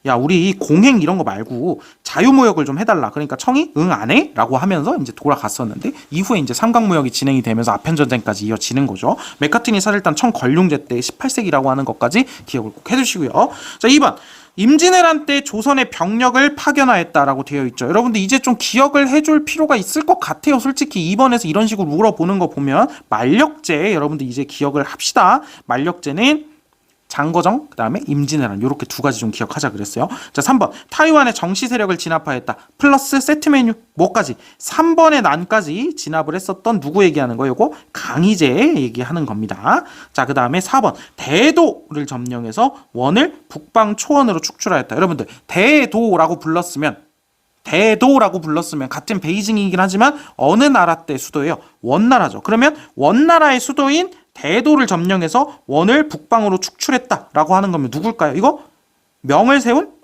야, 우리 공행 이런 거 말고 자유무역을 좀 해달라. 그러니까 청이 응 안 해? 라고 하면서 이제 돌아갔었는데 이후에 이제 삼각무역이 진행이 되면서 아편전쟁까지 이어지는 거죠. 메카트니 사절단 청 걸륭제 때 18세기라고 하는 것까지 기억을 꼭 해주시고요. 자, 2번. 임진왜란 때 조선의 병력을 파견하였다라고 되어 있죠. 여러분들 이제 좀 기억을 해줄 필요가 있을 것 같아요. 솔직히 2번에서 이런 식으로 물어보는 거 보면 만력제 여러분들 이제 기억을 합시다. 만력제는 장거정, 그 다음에 임진왜란 요렇게 두 가지 좀 기억하자 그랬어요. 자, 3번 타이완의 정치 세력을 진압하였다. 플러스 세트 메뉴 뭐까지? 3번의 난까지 진압을 했었던 누구 얘기하는 거예요? 요거 강희제 얘기하는 겁니다. 자, 그 다음에 4번 대도를 점령해서 원을 북방 초원으로 축출하였다. 여러분들 대도라고 불렀으면 같은 베이징이긴 하지만 어느 나라 때 수도예요? 원나라죠. 그러면 원나라의 수도인 대도를 점령해서 원을 북방으로 축출했다라고 하는 거면 누굴까요? 이거 명을 세운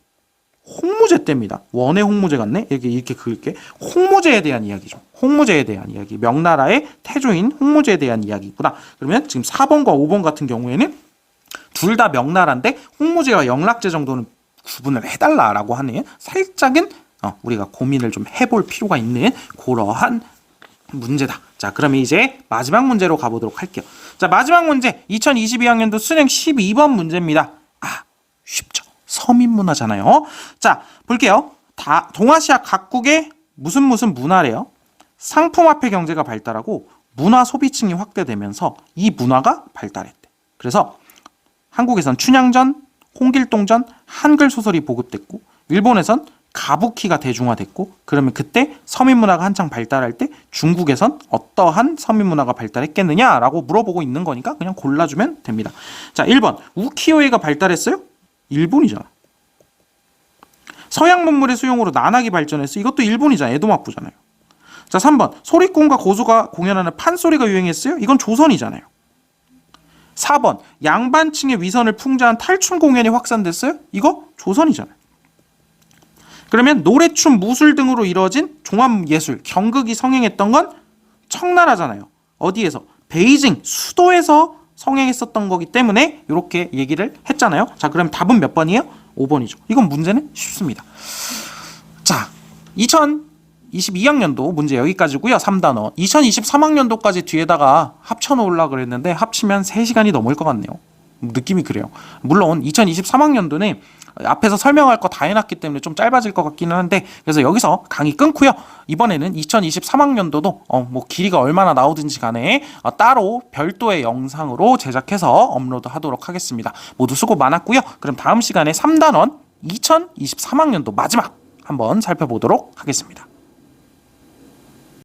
홍무제 때입니다. 원의 홍무제 같네? 이렇게 그을게. 홍무제에 대한 이야기죠. 홍무제에 대한 이야기. 명나라의 태조인 홍무제에 대한 이야기구나. 그러면 지금 4번과 5번 같은 경우에는 둘 다 명나라인데 홍무제와 영락제 정도는 구분을 해달라라고 하는 살짝은 우리가 고민을 좀 해볼 필요가 있는 그러한 문제다. 자, 그러면 이제 마지막 문제로 가보도록 할게요. 자, 마지막 문제 2022학년도 수능 12번 문제입니다. 쉽죠. 서민문화잖아요. 자, 볼게요. 동아시아 각국의 무슨 문화래요? 상품화폐 경제가 발달하고 문화 소비층이 확대되면서 이 문화가 발달했대. 그래서 한국에선 춘향전, 홍길동전, 한글 소설이 보급됐고 일본에선 가부키가 대중화됐고 그러면 그때 서민문화가 한창 발달할 때 중국에선 어떠한 서민문화가 발달했겠느냐라고 물어보고 있는 거니까 그냥 골라주면 됩니다. 자, 1번 우키요에가 발달했어요? 일본이잖아. 서양 문물의 수용으로 난학이 발전했어. 이것도 일본이잖아. 에도마부잖아요. 자, 3번 소리꾼과 고수가 공연하는 판소리가 유행했어요? 이건 조선이잖아요. 4번 양반층의 위선을 풍자한 탈춤 공연이 확산됐어요? 이거 조선이잖아요. 그러면 노래, 춤, 무술 등으로 이루어진 종합예술, 경극이 성행했던 건 청나라잖아요. 어디에서? 베이징, 수도에서 성행했었던 거기 때문에 이렇게 얘기를 했잖아요. 자, 그럼 답은 몇 번이에요? 5번이죠. 이건 문제는 쉽습니다. 자, 2022학년도 문제 여기까지고요. 3단원. 2023학년도까지 뒤에다가 합쳐놓으려고 그랬는데 합치면 3시간이 넘을 것 같네요. 느낌이 그래요. 물론 2023학년도는 앞에서 설명할 거 다 해놨기 때문에 좀 짧아질 것 같기는 한데 그래서 여기서 강의 끊고요. 이번에는 2023학년도도 뭐 길이가 얼마나 나오든지 간에 따로 별도의 영상으로 제작해서 업로드하도록 하겠습니다. 모두 수고 많았고요. 그럼 다음 시간에 3단원 2023학년도 마지막 한번 살펴보도록 하겠습니다.